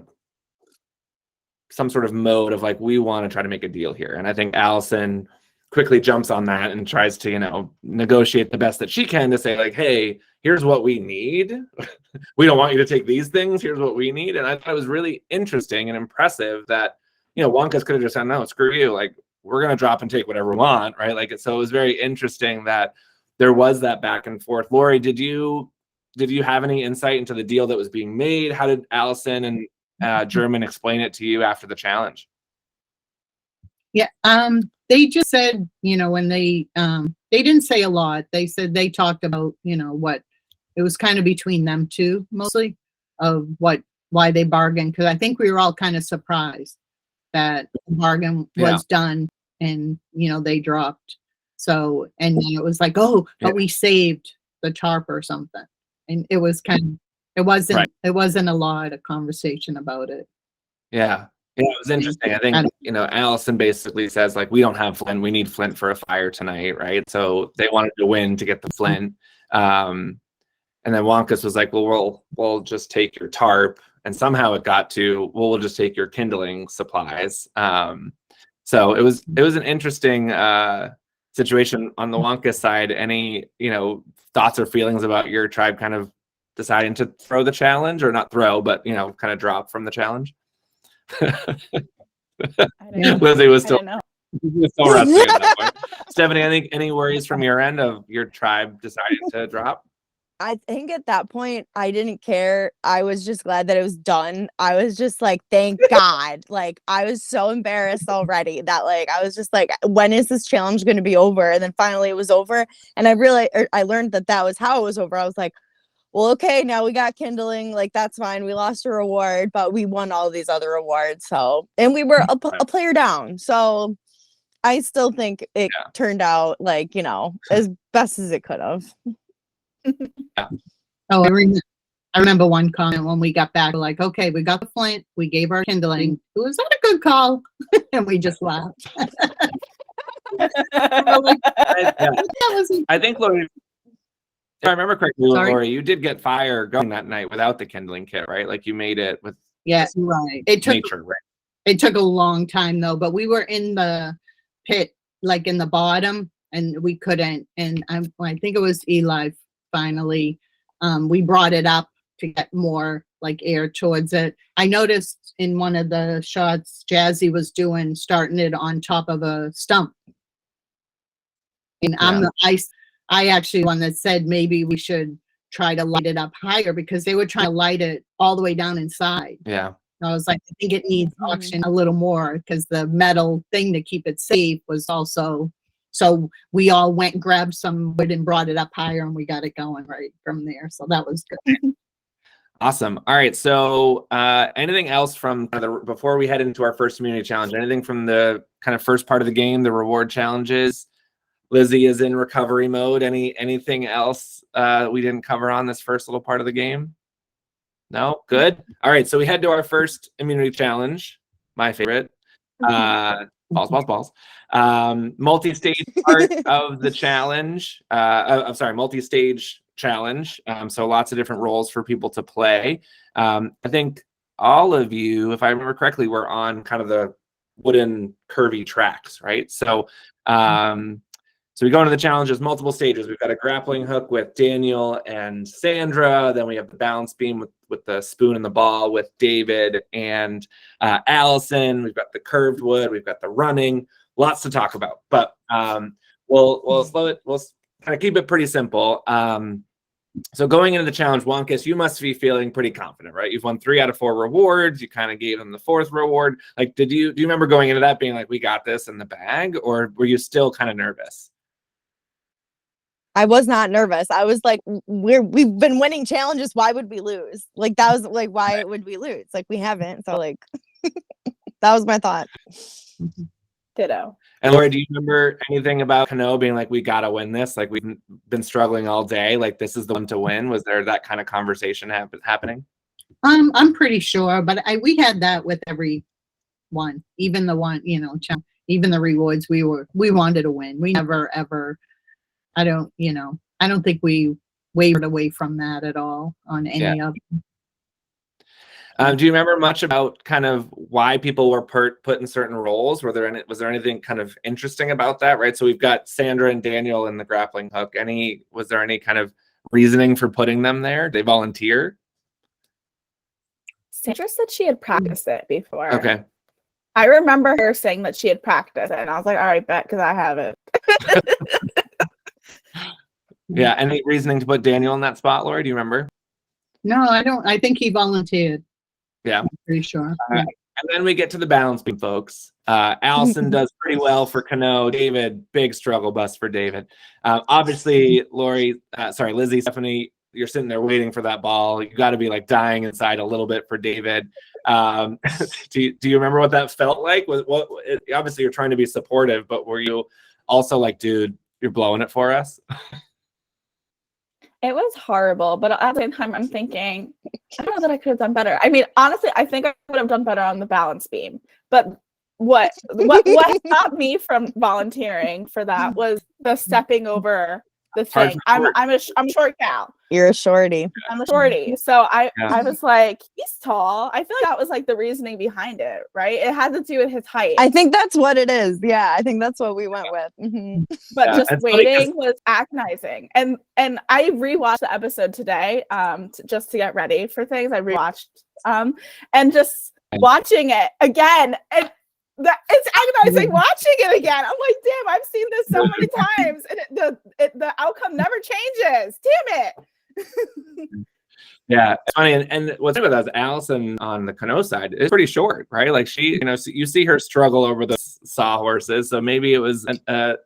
some sort of mode of we want to try to make a deal here, and I think Allison quickly jumps on that and tries to, negotiate the best that she can to say hey, here's what we need. We don't want you to take these things. Here's what we need. And I thought it was really interesting and impressive that, Wonkus could have just said, no, screw you. We're going to drop and take whatever we want. Right. So it was very interesting that there was that back and forth. Lori, did you have any insight into the deal that was being made? How did Allison and German explain it to you after the challenge? Yeah. They just said, when they didn't say a lot. They said they talked about, what it was kind of between them two, mostly, of why they bargained. Because I think we were all kind of surprised that the bargain was done and, they dropped. So, and then it was but we saved the tarp or something. And it was it wasn't a lot of conversation about it. Yeah. Yeah, it was interesting. I think, Allison basically says, we don't have Flint. We need Flint for a fire tonight, right? So they wanted to win to get the Flint. And then Wonkus was like, well, we'll just take your tarp. And somehow it got to, well, we'll just take your kindling supplies. So it was an interesting situation on the Wonkus side. Any, thoughts or feelings about your tribe kind of deciding to throw the challenge, or not throw, but, kind of drop from the challenge? Lizzie was still You're so rusty at that point. Stephanie, I think any worries from your end of your tribe deciding to drop? I think at that point, I didn't care. I was just glad that it was done. I was just like, thank God. Like, I was so embarrassed already that, like, I was just like, when is this challenge going to be over? And then finally it was over. And I learned that that was how it was over. I was like, well, okay, now we got kindling. Like, that's fine. We lost a reward, but we won all these other awards. So, and we were a player down. So I still think it turned out, like, as best as it could have. Oh, I remember one comment when we got back, like, okay, we got the flint, we gave our kindling. Was that a good call? And we just laughed. I think, Lori, if I remember correctly, Lori, you did get fire going that night without the kindling kit, right? Like, you made it with right. It took nature, right? It took a long time though, but we were in the pit, like in the bottom, and we couldn't. And I think it was Eli finally. We brought it up to get more like air towards it. I noticed in one of the shots Jazzy was starting it on top of a stump. And I actually one that said maybe we should try to light it up higher because they were trying to light it all the way down inside. Yeah. I was like, I think it needs oxygen a little more because the metal thing to keep it safe was also. So we all went and grabbed some wood and brought it up higher, and we got it going right from there. So that was good. Awesome. All right. So anything else from before we head into our first community challenge? Anything from the kind of first part of the game, the reward challenges? Lizzie is in recovery mode. Anything else we didn't cover on this first little part of the game? No? Good. All right. So we head to our first immunity challenge. My favorite. Balls. Multi-stage part of the challenge. I'm sorry, multi-stage challenge. So lots of different roles for people to play. I think all of you, if I remember correctly, were on kind of the wooden curvy tracks, right? So so we go into the challenges, multiple stages. We've got a grappling hook with Daniel and Sandra. Then we have the balance beam with the spoon and the ball with David and Allison. We've got the curved wood. We've got the running. Lots to talk about. But we'll slow it. We'll kind of keep it pretty simple. So going into the challenge, Wonkus, you must be feeling pretty confident, right? You've won 3 out of 4 rewards. You kind of gave them the 4th reward. Like, do you remember going into that being like, we got this in the bag, or were you still kind of nervous? I was not nervous. I was like, we've been winning challenges. Why would we lose? Like, that was like, why would we lose? Like, we haven't. So like, that was my thought. Ditto. And Lori, do you remember anything about Kano being like, we got to win this? Like, we've been struggling all day. Like, this is the one to win. Was there that kind of conversation happening? I'm pretty sure, but we had that with every one, even the one, even the rewards. We wanted to win. We never, ever, I don't think we wavered away from that at all on any of them. Do you remember much about kind of why people were put in certain roles? Was there anything kind of interesting about that? Right. So we've got Sandra and Daniel in the grappling hook. Was there any kind of reasoning for putting them there? Did they volunteer? Sandra said she had practiced it before. Okay. I remember her saying that she had practiced it, and I was like, all right, bet, because I haven't. Yeah. Any reasoning to put Daniel in that spot, Lori? Do you remember? No, I don't. I think he volunteered. Yeah. I'm pretty sure. And then we get to the balance beam, folks. Allison does pretty well for Kano. David, big struggle bus for David. Obviously, Lizzie, Stephanie, you're sitting there waiting for that ball. You got to be like dying inside a little bit for David. Do you remember what that felt like? Obviously, you're trying to be supportive, but were you also like, dude, you're blowing it for us? It was horrible, but at the same time, I'm thinking, I don't know that I could have done better. I mean, honestly, I think I would have done better on the balance beam. But what stopped me from volunteering for that was the stepping over the thing. I'm a short gal. You're a shorty. I'm a shorty. So I was like, he's tall. I feel like that was like the reasoning behind it, right? It had to do with his height. I think that's what it is. Yeah, I think that's what we went with. Mm-hmm. But just waiting was agonizing. And I rewatched the episode today just to get ready for things. I rewatched and just watching it again. And that it's agonizing watching it again. I'm like, damn, I've seen this so many times, and the outcome never changes. Damn it. Yeah, it's funny. And what's funny about that is Allison on the Kano side is pretty short, right? Like she, you see her struggle over the sawhorses. So maybe it was a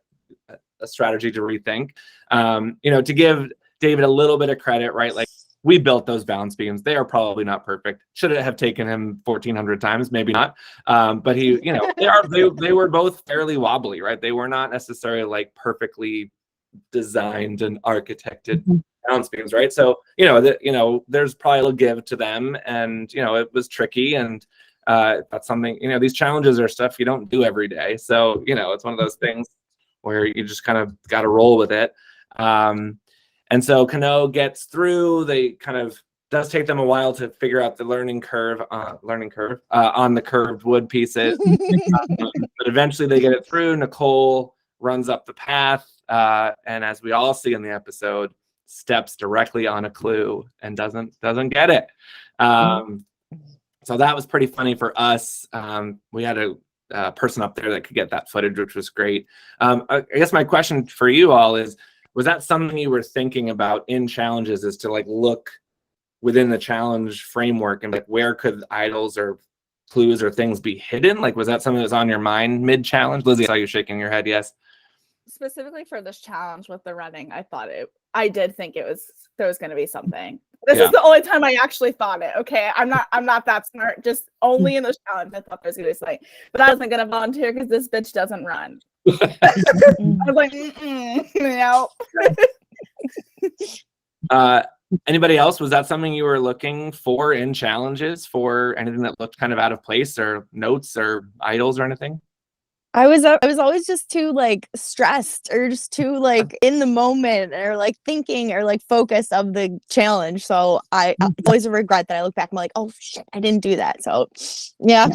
strategy to rethink. To give David a little bit of credit, right? Like we built those balance beams. They are probably not perfect. Should it have taken him 1,400 times? Maybe not. But he, they were both fairly wobbly, right? They were not necessarily like perfectly designed and architected balance beams, right? So there's probably a little give to them, and it was tricky, and that's something, these challenges are stuff you don't do every day. So it's one of those things where you just kind of got to roll with it. And so Kano gets through. They kind of does take them a while to figure out the learning curve on the curved wood pieces. But eventually they get it through. Nicole runs up the path, and as we all see in the episode, steps directly on a clue and doesn't get it. So that was pretty funny for us. We had a person up there that could get that footage, which was great. I guess my question for you all is, was that something you were thinking about in challenges, is to like look within the challenge framework and like where could idols or clues or things be hidden? Like, was that something that was on your mind mid-challenge? Lizzie, I saw you shaking your head. Yes. Specifically for this challenge with the running, I did think there was going to be something. This is the only time I actually thought it. Okay, I'm not that smart. Just only in this challenge I thought there was going to be something. But I wasn't going to volunteer because this bitch doesn't run. I was like, Anybody else? Was that something you were looking for in challenges, for anything that looked kind of out of place, or notes or idols or anything? I was always just too like stressed, or just too like in the moment, or like thinking, or like focused of the challenge. So it's always a regret that I look back. I'm like, oh shit, I didn't do that. So yeah.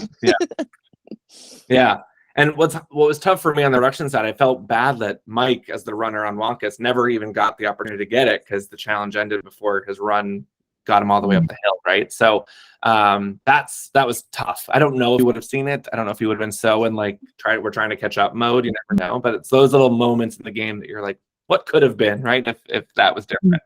Yeah. And what was tough for me on the Russian side, I felt bad that Mike, as the runner on Wonkus, never even got the opportunity to get it because the challenge ended before his run got him all the way up the hill, right? So that was tough. I don't know if he would have seen it. I don't know if he would have been so in like we're trying to catch up mode. You never know. But it's those little moments in the game that you're like, what could have been, right? If that was different.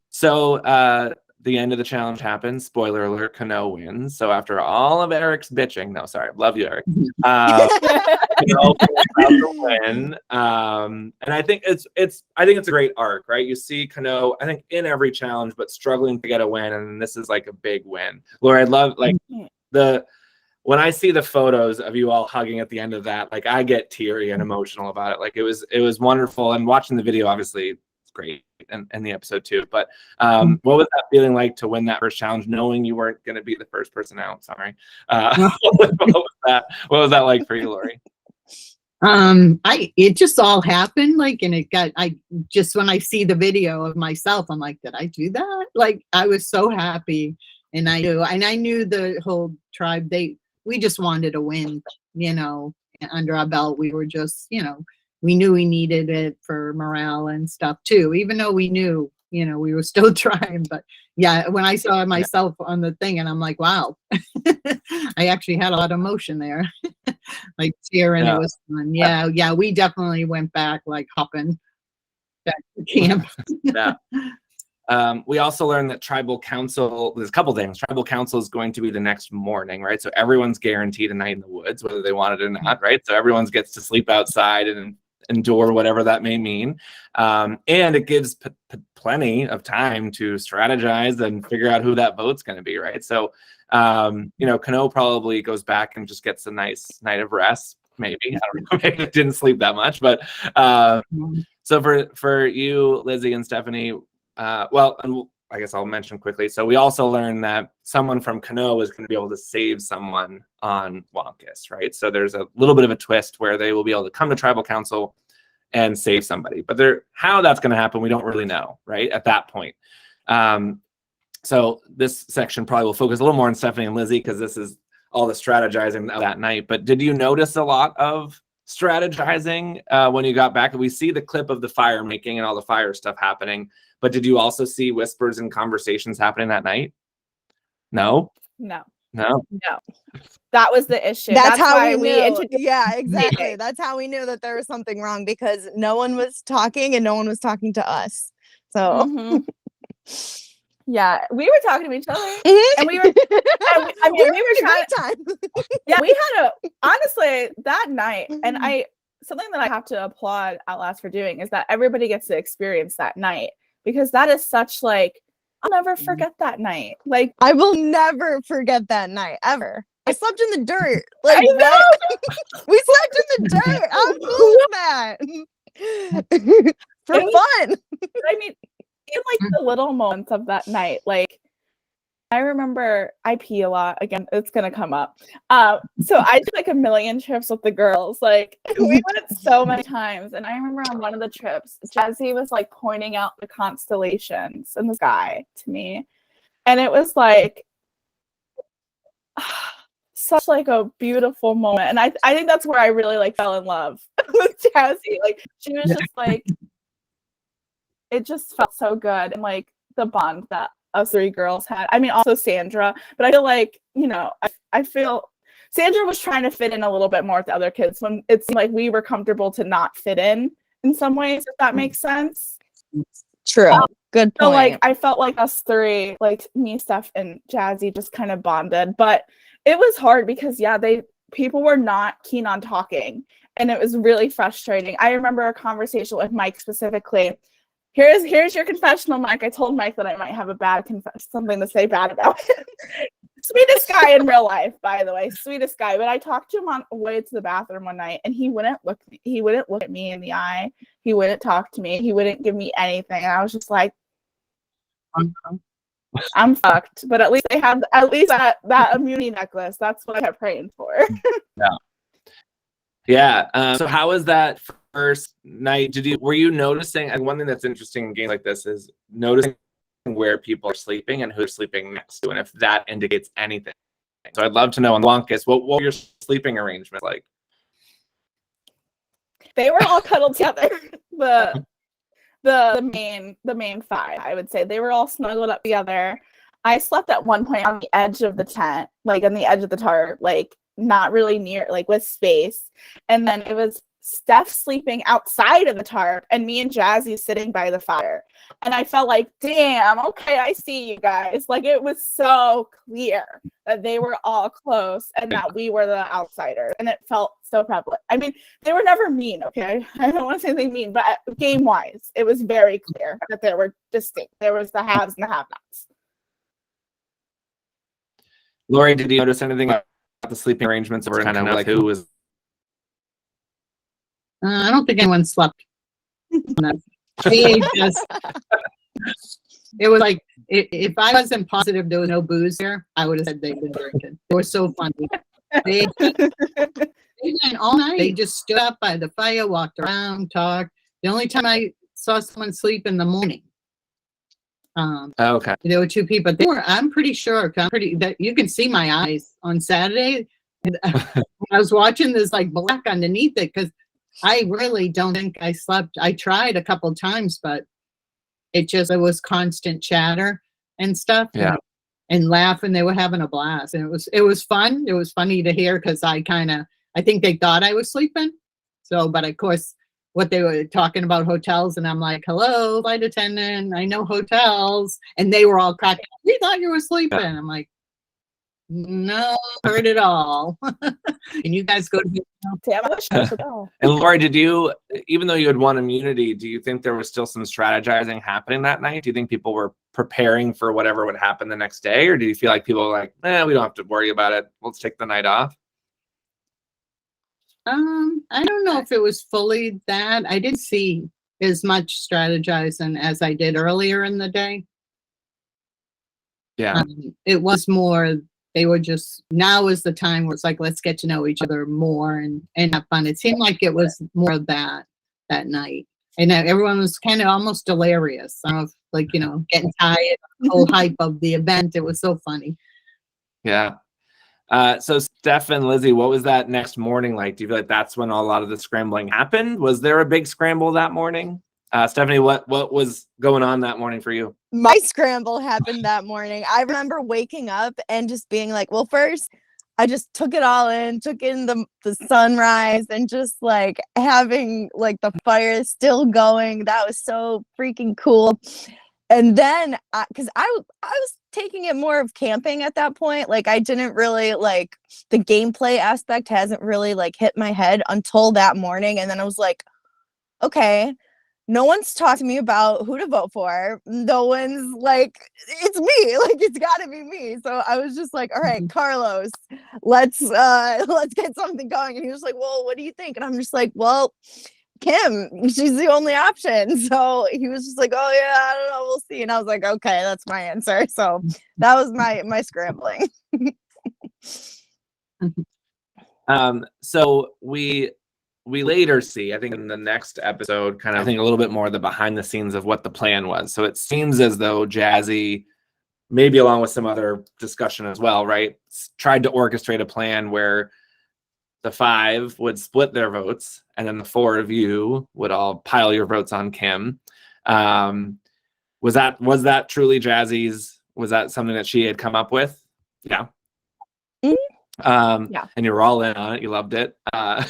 So the end of the challenge happens. Spoiler alert, Kano wins. So after all of Eric's bitching, no, sorry, love you, Eric. Kano win. And I think it's a great arc, right? You see Kano, I think, in every challenge, but struggling to get a win, and this is like a big win. Laura, I love like when I see the photos of you all hugging at the end of that, like I get teary and emotional about it. Like it was wonderful, and watching the video, obviously, great, and the episode too. But what was that feeling like to win that first challenge, knowing you weren't going to be the first person out? Sorry. What was that like for you, Lori? It just all happened, like, and when I see the video of myself, I'm like, did I do that? Like, I was so happy, and I knew the whole tribe, we just wanted to win, under our belt. We were just, we knew we needed it for morale and stuff too, even though we knew, we were still trying. But yeah, when I saw myself on the thing, and I'm like, wow, I actually had a lot of emotion there, like tearing. It was fun. Yeah, we definitely went back, like hopping back to camp. We also learned that tribal council, there's a couple things. Tribal council is going to be the next morning, right? So everyone's guaranteed a night in the woods, whether they want it or not, right? So everyone gets to sleep outside and endure whatever that may mean. And it gives plenty of time to strategize and figure out who that vote's going to be, right? So, Kano probably goes back and just gets a nice night of rest, maybe. I don't know, maybe didn't sleep that much. But so for you, Lizzie and Stephanie, and I guess I'll mention quickly. So we also learned that someone from Kano is going to be able to save someone on Wonkus, right? So there's a little bit of a twist where they will be able to come to tribal council and save somebody. But how that's going to happen, we don't really know, right, at that point. So this section probably will focus a little more on Stephanie and Lizzie, because this is all the strategizing of that night. But did you notice a lot of strategizing when you got back? We see the clip of the fire making and all the fire stuff happening. But did you also see whispers and conversations happening that night? No? No. No. No, that was the issue. That's how why we knew. introduced Yeah, exactly. meeting. That's how we knew that there was something wrong because no one was talking and no one was talking to us. So Mhm. Yeah, we were talking to each other, Mhm. and we were. And I mean, we were trying. having a great time. Yeah, we had honestly that night, and something that I have to applaud Outlast for doing is that everybody gets to experience that night, because that is such like, I'll never forget that night. Like, I will never forget that night ever. I slept in the dirt. Like I know. what? We slept in the dirt. How cool is that? For It was- fun. I mean, in like the little moments of that night, like I remember I pee a lot. Again, it's gonna come up. So I did like a million trips with the girls. Like we went so many times, and I remember on one of the trips, Jazzy was like pointing out the constellations in the sky to me, and it was like such like a beautiful moment. And I think that's where I really like fell in love with Jazzy. Like she was just like, it just felt so good, and like the bond that us three girls had. I mean, also Sandra, but I feel like, you know, I feel Sandra was trying to fit in a little bit more with the other kids when it seemed like we were comfortable to not fit in some ways, if that makes sense. True. Good point. So like I felt like us three, like me, Steph, and Jazzy, just kind of bonded. But it was hard because people were not keen on talking, and it was really frustrating. I remember a conversation with Mike specifically. Here's your confessional, Mike. I told Mike that I might have something to say bad about him. Sweetest guy in real life, by the way, sweetest guy. But I talked to him on the way to the bathroom one night, and he wouldn't look at me in the eye. He wouldn't talk to me. He wouldn't give me anything. And I was just like, I'm fucked. But at least they have that immunity necklace. That's what I kept praying for. Yeah. So how was that first night? Were you noticing? And one thing that's interesting in games like this is noticing where people are sleeping and who they're sleeping next to, and if that indicates anything. So I'd love to know on Wonkus, what were your sleeping arrangements like? They were all cuddled together. The main five, I would say, they were all snuggled up together. I slept at one point on the edge of the tent, like on the edge of the tarp, like not really near, like with space. And then it was Steph sleeping outside of the tarp and me and Jazzy sitting by the fire. And I felt like, damn, okay, I see you guys. Like it was so clear that they were all close and that we were the outsiders. And it felt so prevalent. I mean, they were never mean, okay? I don't want to say anything mean, but game-wise, it was very clear that they were distinct. There was the haves and the have-nots. Lori, did you notice anything about the sleeping arrangements, or kind of like who was? I don't think anyone slept. It was like, if I wasn't positive there was no booze there, I would have said they've been drinking. They were so funny. They went all night. They just stood up by the fire, walked around, talked. The only time I saw someone sleep in the morning. Okay. There were two people. I'm pretty sure. That you can see my eyes on Saturday. I was watching this like black underneath it because I really don't think I slept. I tried a couple times, but it was constant chatter and stuff. Yeah. And laughing. They were having a blast. And it was fun. It was funny to hear because I think they thought I was sleeping. So, but of course, what they were talking about hotels, and I'm like, hello, flight attendant, I know hotels. And they were all cracking up. We thought you were sleeping. Yeah. I'm like, no, heard it all. And you guys go to And Lori, even though you had won immunity, do you think there was still some strategizing happening that night? Do you think people were preparing for whatever would happen the next day? Or do you feel like people were like, we don't have to worry about it, let's take the night off? I don't know if it was fully that. I didn't see as much strategizing as I did earlier in the day. Yeah. It was more, they were just, now is the time where it's like, let's get to know each other more and have fun. It seemed like it was more of that night. And everyone was kind of almost delirious. I don't know if, like, getting tired, the whole hype of the event. It was so funny. Yeah. So Steph and Lizzie, what was that next morning like? Do you feel like that's when a lot of the scrambling happened? Was there a big scramble that morning? Stephanie, what was going on that morning for you? My scramble happened that morning. I remember waking up and just being like, well, first I just took it all in, took in the sunrise and just like having like the fire still going. That was so freaking cool. And then because I was taking it more of camping at that point. Like I didn't really like the gameplay aspect hasn't really like hit my head until that morning. And then I was like, okay, no one's talked to me about who to vote for. No one's like, it's me. Like it's got to be me. So I was just like, all right, Carlos, let's get something going. And he was like, well, what do you think? And I'm just like, well, Kim, she's the only option. So he was just like, oh yeah, I don't know, we'll see. And I was like, okay, that's my answer. So that was my scrambling. So we later see, I think in the next episode, kind of I think a little bit more the behind the scenes of what the plan was. So it seems as though Jazzy, maybe along with some other discussion as well, right, tried to orchestrate a plan where the 5 would split their votes, and then the 4 of you would all pile your votes on Kim. Was that truly Jazzy's? Was that something that she had come up with? Yeah. Yeah. And you were all in on it. You loved it. And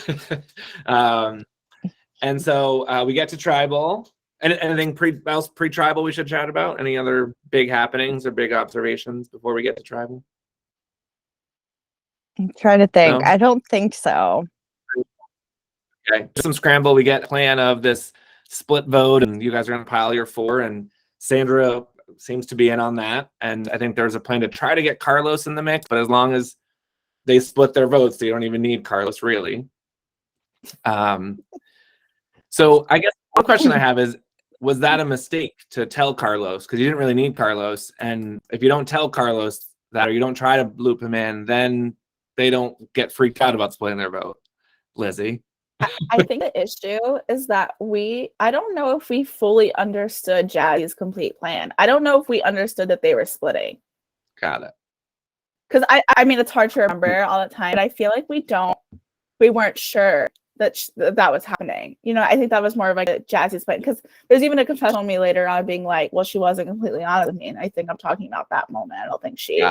so we get to tribal. Anything pre-tribal we should chat about? Any other big happenings or big observations before we get to tribal? I'm trying to think. No? I don't think so. Okay. Some scramble. We get a plan of this split vote, and you guys are going to pile your 4, and Sandra seems to be in on that. And I think there's a plan to try to get Carlos in the mix, but as long as they split their votes, they don't even need Carlos, really. So I guess one question I have is, was that a mistake to tell Carlos? Because you didn't really need Carlos. And if you don't tell Carlos that, or you don't try to loop him in, then they don't get freaked out about splitting their vote. Lizzie? I think the issue is that I don't know if we fully understood Jazzy's complete plan. I don't know if we understood that they were splitting. Got it. Because I mean, it's hard to remember all the time. I feel like we weren't sure that that was happening. You know, I think that was more of like a Jazzy's plan. Because there's even a confession on me later on being like, well, she wasn't completely honest with me. And I think I'm talking about that moment. I don't think she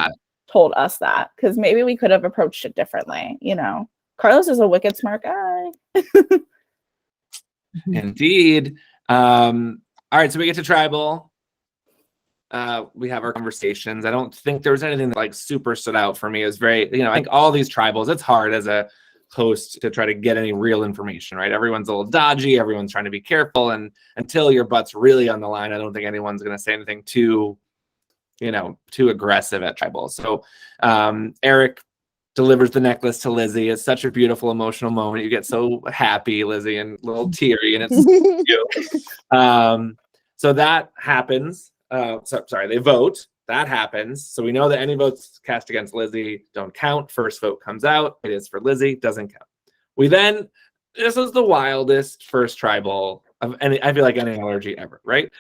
told us that. Because maybe we could have approached it differently. You know, Carlos is a wicked smart guy. Indeed. All right, so we get to tribal. We have our conversations. I don't think there was anything that like super stood out for me. It was very, I think all these tribals, it's hard as a host to try to get any real information, right? Everyone's a little dodgy. Everyone's trying to be careful. And until your butt's really on the line, I don't think anyone's going to say anything too aggressive at tribal. So Eric delivers the necklace to Lizzie. It's such a beautiful emotional moment. You get so happy, Lizzie, and a little teary, and it's you. So that happens. They vote. That happens. So we know that any votes cast against Lizzie don't count. First vote comes out. It is for Lizzie. Doesn't count. This was the wildest first tribal of any, I feel like any allergy ever, right?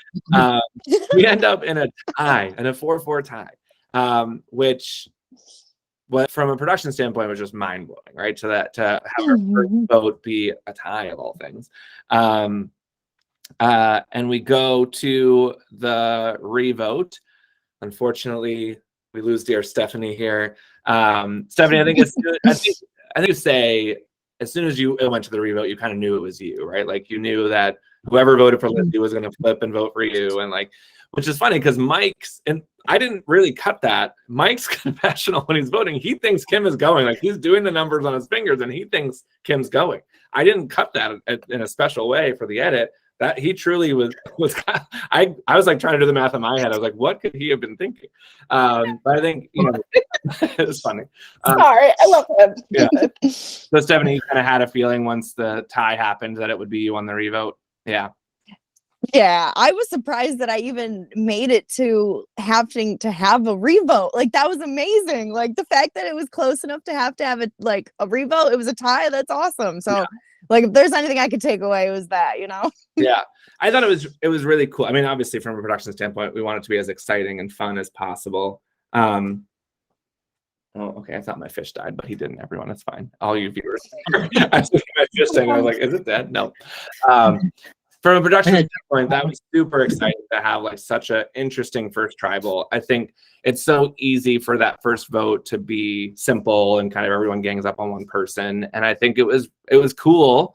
We end up in a tie, in a 4-4 tie, which from a production standpoint was just mind-blowing, right? So that to have our first vote be a tie of all things. And we go to the revote. Unfortunately, we lose dear Stephanie here. Stephanie, I think you say as soon as you went to the revote, you kind of knew it was you, right? Like you knew that whoever voted for Lizzie was going to flip and vote for you, and like, which is funny because I didn't really cut that. Mike's confessional when he's voting, he thinks Kim is going. Like he's doing the numbers on his fingers, and he thinks Kim's going. I didn't cut that in a special way for the edit. That he truly was I was like trying to do the math in my head. I was like, what could he have been thinking? But I think it was funny. Sorry, I love him. Yeah. So Stephanie, you kind of had a feeling once the tie happened that it would be you on the revote. Yeah. Yeah, I was surprised that I even made it to having to have a revote. Like that was amazing. Like the fact that it was close enough to have a revote. It was a tie. That's awesome. So. Yeah. Like, if there's anything I could take away, it was that, Yeah, I thought it was really cool. I mean, obviously, from a production standpoint, we want it to be as exciting and fun as possible. Oh, okay. I thought my fish died, but he didn't. Everyone, it's fine. All you viewers. I was looking at my fish tank, and I was like, "Is it dead?" No. From a production standpoint, that was super exciting to have like such an interesting first tribal. I think it's so easy for that first vote to be simple and kind of everyone gangs up on one person. And I think it was cool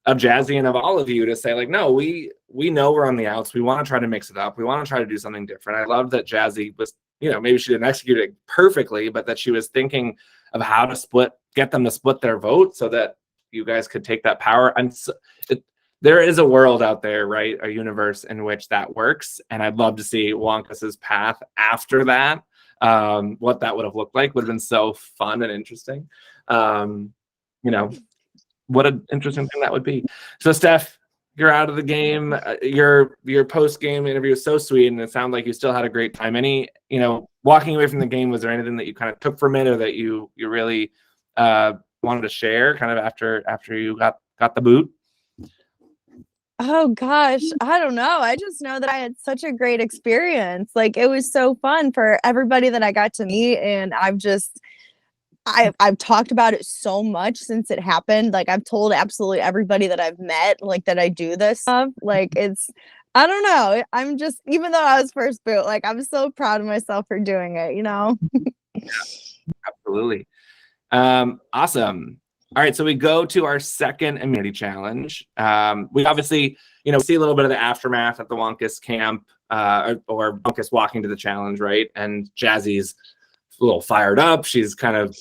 of Jazzy and of all of you to say like, no, we know we're on the outs. We want to try to mix it up. We want to try to do something different. I love that Jazzy was, maybe she didn't execute it perfectly, but that she was thinking of how to get them to split their vote so that you guys could take that power. And there is a world out there, right? A universe in which that works. And I'd love to see Wonkas's path after that. What that would have looked like would have been so fun and interesting. What an interesting thing that would be. So Steph, you're out of the game. Your post-game interview was so sweet, and it sounded like you still had a great time. Walking away from the game, was there anything that you kind of took from it or that you really wanted to share kind of after you got the boot? Oh gosh, I don't know. I just know that I had such a great experience. Like, it was so fun for everybody that I got to meet, and I've talked about it so much since it happened. Like, I've told absolutely everybody that I've met, like, that I do this stuff. Like, I don't know. I'm just, even though I was first boot, like, I'm so proud of myself for doing it, Absolutely. Awesome. All right, so we go to our second immunity challenge. We obviously, see a little bit of the aftermath at the Wonkus camp, or Wonkus walking to the challenge, right? And Jazzy's a little fired up. She's kind of,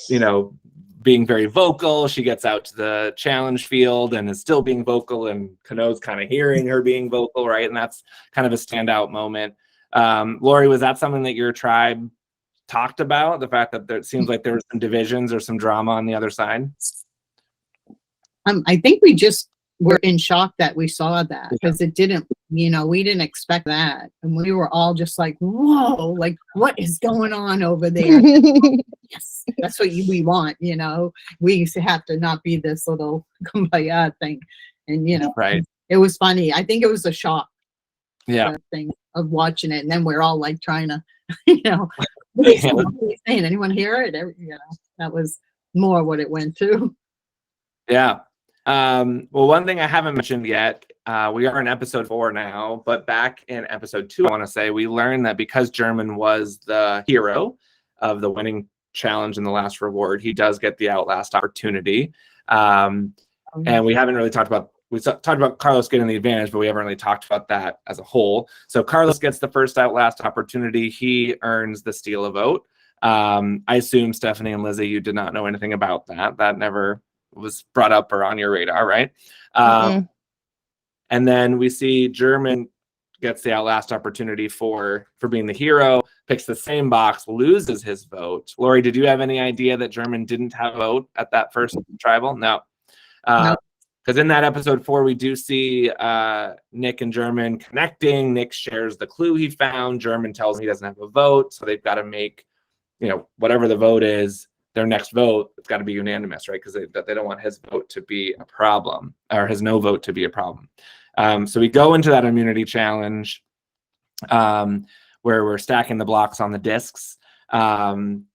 being very vocal. She gets out to the challenge field and is still being vocal, and Kano's kind of hearing her being vocal, right? And that's kind of a standout moment. Lori, was that something that your tribe talked about? The fact that it seems like there were some divisions or some drama on the other side? I think we just were in shock that we saw that, because it didn't, we didn't expect that. And we were all just like, whoa, like, what is going on over there? Yes, that's what we want, We used to have to not be this little kumbaya thing. And, right. It was funny. I think it was a shock thing of watching it. And then we're all like trying to, what are you saying? Anyone hear it? That was more what it went to. Yeah. Well, one thing I haven't mentioned yet, we are in episode 4 now, but back in episode 2, I want to say we learned that because German was the hero of the winning challenge in the last reward, he does get the Outlast opportunity. And we haven't really talked about Carlos getting the advantage, but we haven't really talked about that as a whole. So Carlos gets the first Outlast opportunity. He earns the steal a vote. I assume Stephanie and Lizzie, you did not know anything about that. That never was brought up or on your radar, right? And then we see German gets the Outlast opportunity for being the hero, picks the same box, loses his vote. Lori, did you have any idea that German didn't have a vote at that first tribal? No. Because in that episode 4, we do see Nick and German connecting. Nick shares the clue he found. German tells him he doesn't have a vote, so they've got to make, whatever the vote is, their next vote, it's got to be unanimous, right? Because they don't want his vote to be a problem, or his no vote to be a problem. So we go into that immunity challenge where we're stacking the blocks on the discs. And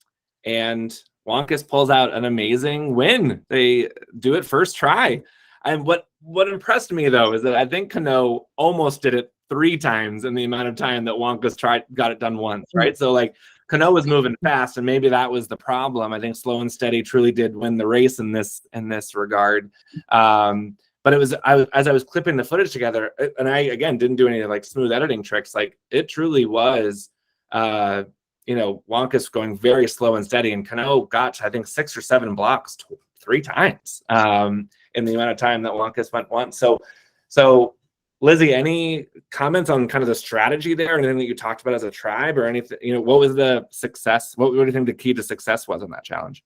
Wonkus pulls out an amazing win. They do it first try. And what impressed me, though, is that I think Kano almost did it 3 times in the amount of time that Wonkus got it done once, right? So, like, Kano was moving fast, and maybe that was the problem. I think Slow and Steady truly did win the race in this regard. But it was as I was clipping the footage together, and I again didn't do any like smooth editing tricks. Like, it truly was, Wonkus going very slow and steady, and Kano got I think 6 or 7 blocks 3 times in the amount of time that Wonkus went once. So. Lizzie, any comments on kind of the strategy there, anything that you talked about as a tribe, or anything? What was the success? What do you think the key to success was in that challenge?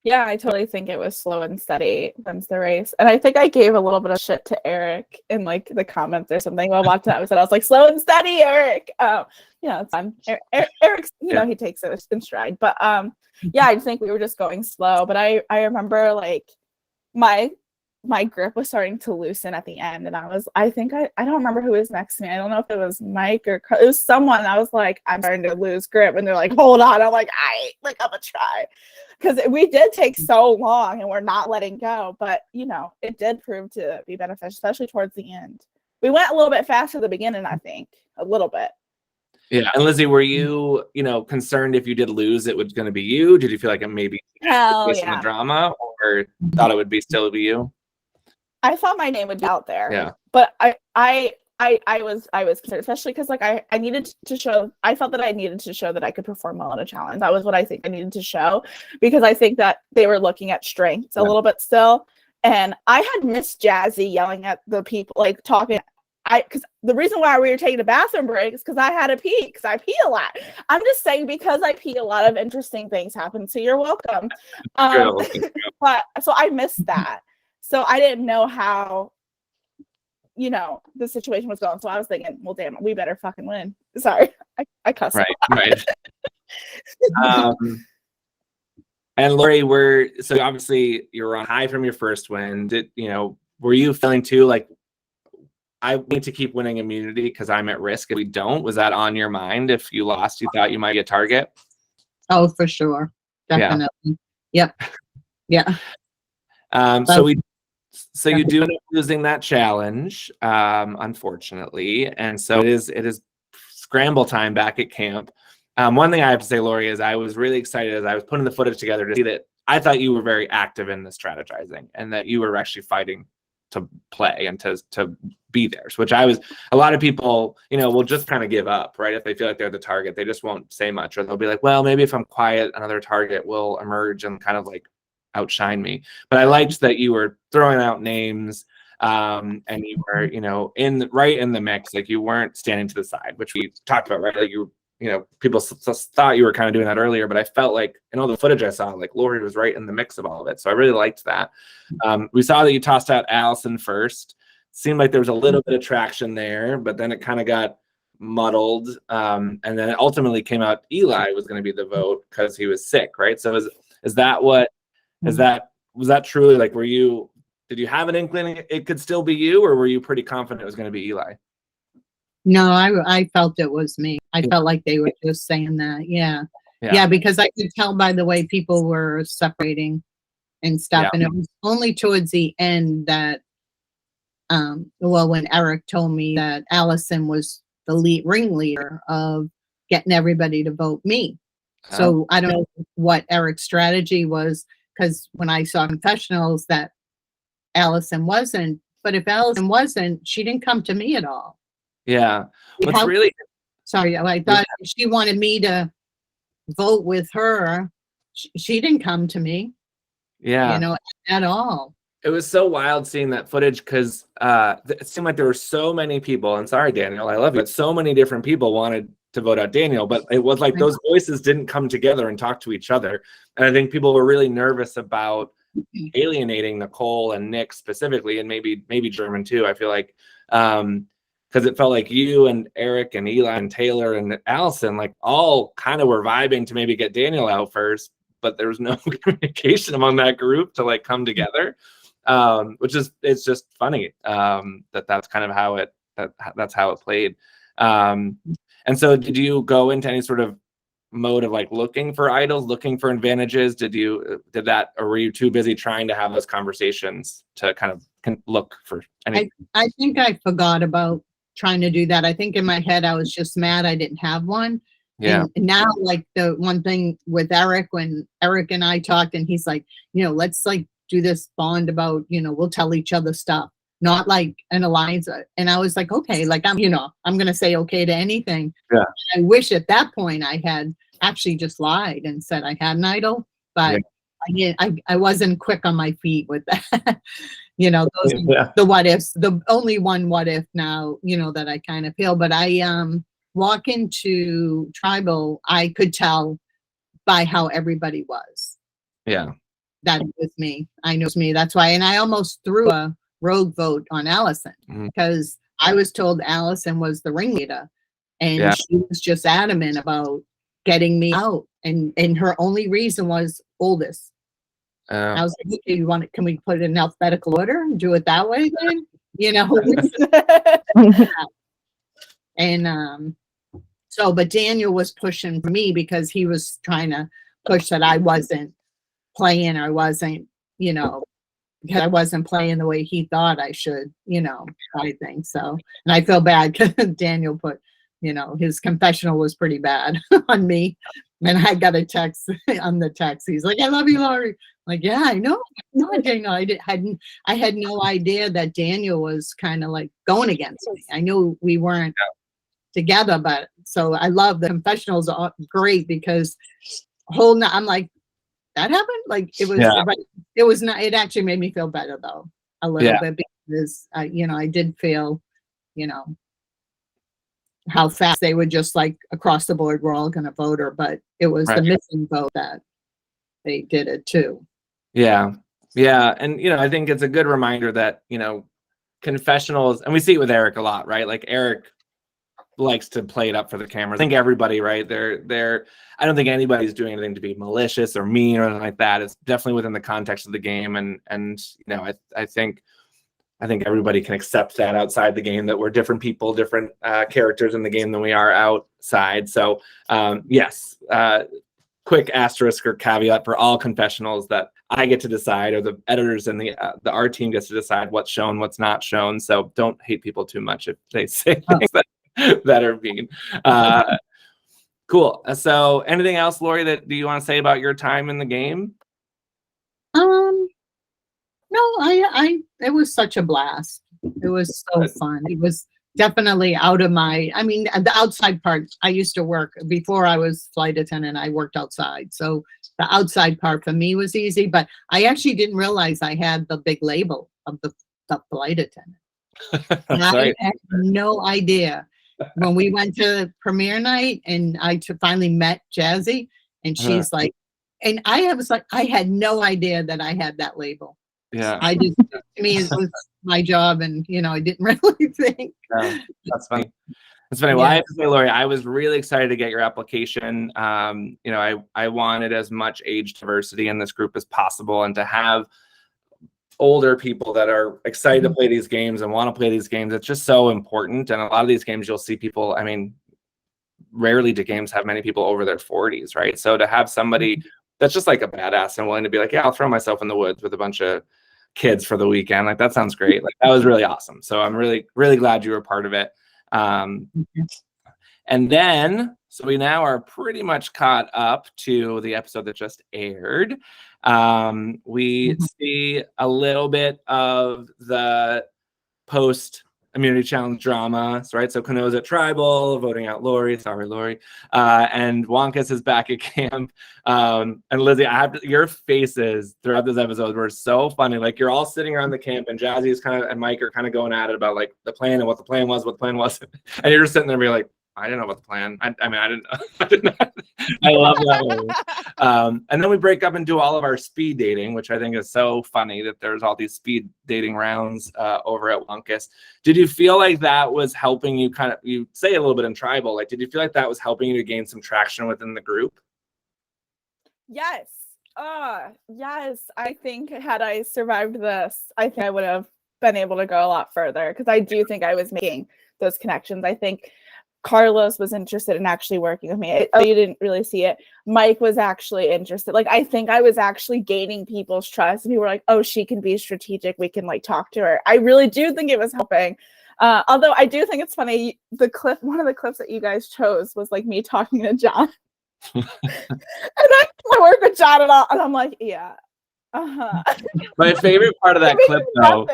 Yeah, I totally think it was Slow and Steady wins the race, and I think I gave a little bit of shit to Eric in like the comments or something while watching that. I was like, "Slow and Steady, Eric." It's fun. Eric's, he takes it in stride. But yeah, I think we were just going slow. But I remember like my grip was starting to loosen at the end, and I don't remember who was next to me. I don't know if it was Mike or it was someone. I was like, I'm starting to lose grip, and they're like, hold on. I'm like, I'm gonna try, because we did take so long, and we're not letting go. But it did prove to be beneficial, especially towards the end. we went a little bit faster at the beginning, I think. A little bit. Yeah. And Lizzie, were you, concerned if you did lose, it was going to be you? Did you feel like it maybe Hell based on the yeah. drama, or thought it would still be you? I thought my name would be out there. Yeah. But I was concerned, especially because like I needed to show, I felt that I needed to show that I could perform well in a challenge. That was what I think I needed to show, because I think that they were looking at strengths a little bit still. And I had missed Jazzy yelling at the people, like talking. Because the reason why we were taking a bathroom break is because I had to pee, because I pee a lot. I'm just saying, because I pee, a lot of interesting things happen. So you're welcome. But so I missed that. So I didn't know how, the situation was going. So I was thinking, well, damn, we better fucking win. Sorry, I cussed. Right. And Lori, so obviously you were on high from your first win. Were you feeling too like, I need to keep winning immunity because I'm at risk if we don't? Was that on your mind? If you lost, you thought you might be a target? Oh, for sure. Definitely. Yeah. Yep. Yeah. So you do end up losing that challenge, unfortunately. And so it is scramble time back at camp. One thing I have to say, Lori, is I was really excited as I was putting the footage together to see that I thought you were very active in the strategizing and that you were actually fighting to play and to be there, which a lot of people, will just kind of give up, right? If they feel like they're the target, they just won't say much, or they'll be like, well, maybe if I'm quiet, another target will emerge and kind of like outshine me. But I liked that you were throwing out names, and you were, right in the mix. Like you weren't standing to the side, which we talked about, right? Like people thought you were kind of doing that earlier, but I felt like in all the footage I saw, like Lori was right in the mix of all of it. So I really liked that. We saw that you tossed out Allison first. Seemed like there was a little bit of traction there, but then it kind of got muddled. And then it ultimately came out Eli was going to be the vote because he was sick, right? So was that truly like, did you have an inkling it could still be you, or were you pretty confident it was going to be Eli? No, I felt it was me. I felt like they were just saying that. Yeah, because I could tell by the way people were separating and stuff. And it was only towards the end that, when Eric told me that Allison was the ringleader of getting everybody to vote me. So I don't know what Eric's strategy was, because when I saw confessionals that Allison wasn't, but if Allison wasn't, she didn't come to me at all. Yeah. Sorry, I thought she wanted me to vote with her. She didn't come to me. Yeah. At all. It was so wild seeing that footage because it seemed like there were so many people, and sorry, Daniel, I love you, but so many different people wanted to vote out Daniel, but it was like those voices didn't come together and talk to each other. And I think people were really nervous about alienating Nicole and Nick specifically, and maybe German too. I feel like because it felt like you and Eric and Eli and Taylor and Allison like all kind of were vibing to maybe get Daniel out first, but there was no communication among that group to like come together. It's just funny that's kind of how that's how it played. And so did you go into any sort of mode of like looking for idols, looking for advantages? Or were you too busy trying to have those conversations to kind of look for anything? I think I forgot about trying to do that. I think in my head I was just mad I didn't have one. Yeah. And now, like the one thing with Eric, when Eric and I talked, and he's like, let's like do this bond about, we'll tell each other stuff, not like an alliance. And I was like, okay, like I'm going to say okay to anything. Yeah. I wish at that point I had actually just lied and said I had an idol, but I wasn't quick on my feet with that. The what ifs, the only one what if now, that I kind of feel, but I walk into tribal, I could tell by how everybody was. Yeah. That was me. I know it was me. That's why. And I almost threw a rogue vote on Allison because I was told Allison was the ringleader, and she was just adamant about getting me out. And her only reason was oldest. I was like, okay, can we put it in alphabetical order and do it that way then? And but Daniel was pushing for me because he was trying to push that I wasn't playing, I wasn't, because I wasn't playing the way he thought I should, I think so. And I feel bad because Daniel put, his confessional was pretty bad on me. And I got a text on the text. He's like, "I love you, Laurie." Like, yeah, I know. No, I had no idea that Daniel was kind of like going against me. I knew we weren't together, but so I love the confessionals are great because I'm like, that happened? Like it was, but it was not, it actually made me feel better though, a little bit because I did feel, how fast they would just like across the board, we're all going to vote her, but it was the missing vote that they did it too. Yeah. Yeah. And, I think it's a good reminder that, confessionals, and we see it with Eric a lot, right? Like Eric likes to play it up for the cameras. I think everybody, right? I don't think anybody's doing anything to be malicious or mean or anything like that. It's definitely within the context of the game. And I think everybody can accept that outside the game, that we're different people, different characters in the game than we are outside. So yes, quick asterisk or caveat for all confessionals that I get to decide, or the editors and the art team gets to decide what's shown, what's not shown. So don't hate people too much if they say things that are mean. Cool. So anything else, Laurie, do you want to say about your time in the game? No, it was such a blast. It was so fun. It was definitely out of the outside part. I used to work before I was flight attendant. I worked outside. So the outside part for me was easy, but I actually didn't realize I had the big label of the flight attendant. I had no idea. When we went to premiere night and I finally met Jazzy, and she's like, and I had no idea that I had that label. Yeah. To me, it was my job, and I didn't really think. Yeah, that's funny. That's funny. Well, I have to say, Laurie, I was really excited to get your application. I wanted as much age diversity in this group as possible, and to have older people that are excited to play these games and want to play these games. It's just so important. And a lot of these games, you'll see people, rarely do games have many people over their 40s, right? So to have somebody that's just like a badass and willing to be like, yeah, I'll throw myself in the woods with a bunch of kids for the weekend. Like, that sounds great. Like, that was really awesome. So I'm really, really glad you were part of it. And then, so we now are pretty much caught up to the episode that just aired. We see a little bit of the post immunity challenge drama, right? So Kano's at Tribal, voting out Laurie. Sorry, Laurie. And Wonkus is back at camp. And Lizzie, your faces throughout this episode were so funny. Like, you're all sitting around the camp, and Jazzy and Mike are kind of going at it about like the plan and what the plan was, and you're just sitting there being like, I didn't know what the plan. I didn't know. I love that one. And then we break up and do all of our speed dating, which I think is so funny that there's all these speed dating rounds over at Wonkus. Did you feel like that was helping you you say a little bit in Tribal, like, did you feel like that was helping you to gain some traction within the group? Yes. Yes. I think had I survived this, I think I would have been able to go a lot further, because I do think I was making those connections. I think Carlos was interested in actually working with me. Oh, you didn't really see it. Mike was actually interested. Like, I think I was actually gaining people's trust. And people were like, oh, she can be strategic. We can like talk to her. I really do think it was helping. Although I do think it's funny. One of the clips that you guys chose was like me talking to John. And I work with John and all, and I'm like, yeah. My favorite part of that clip, though,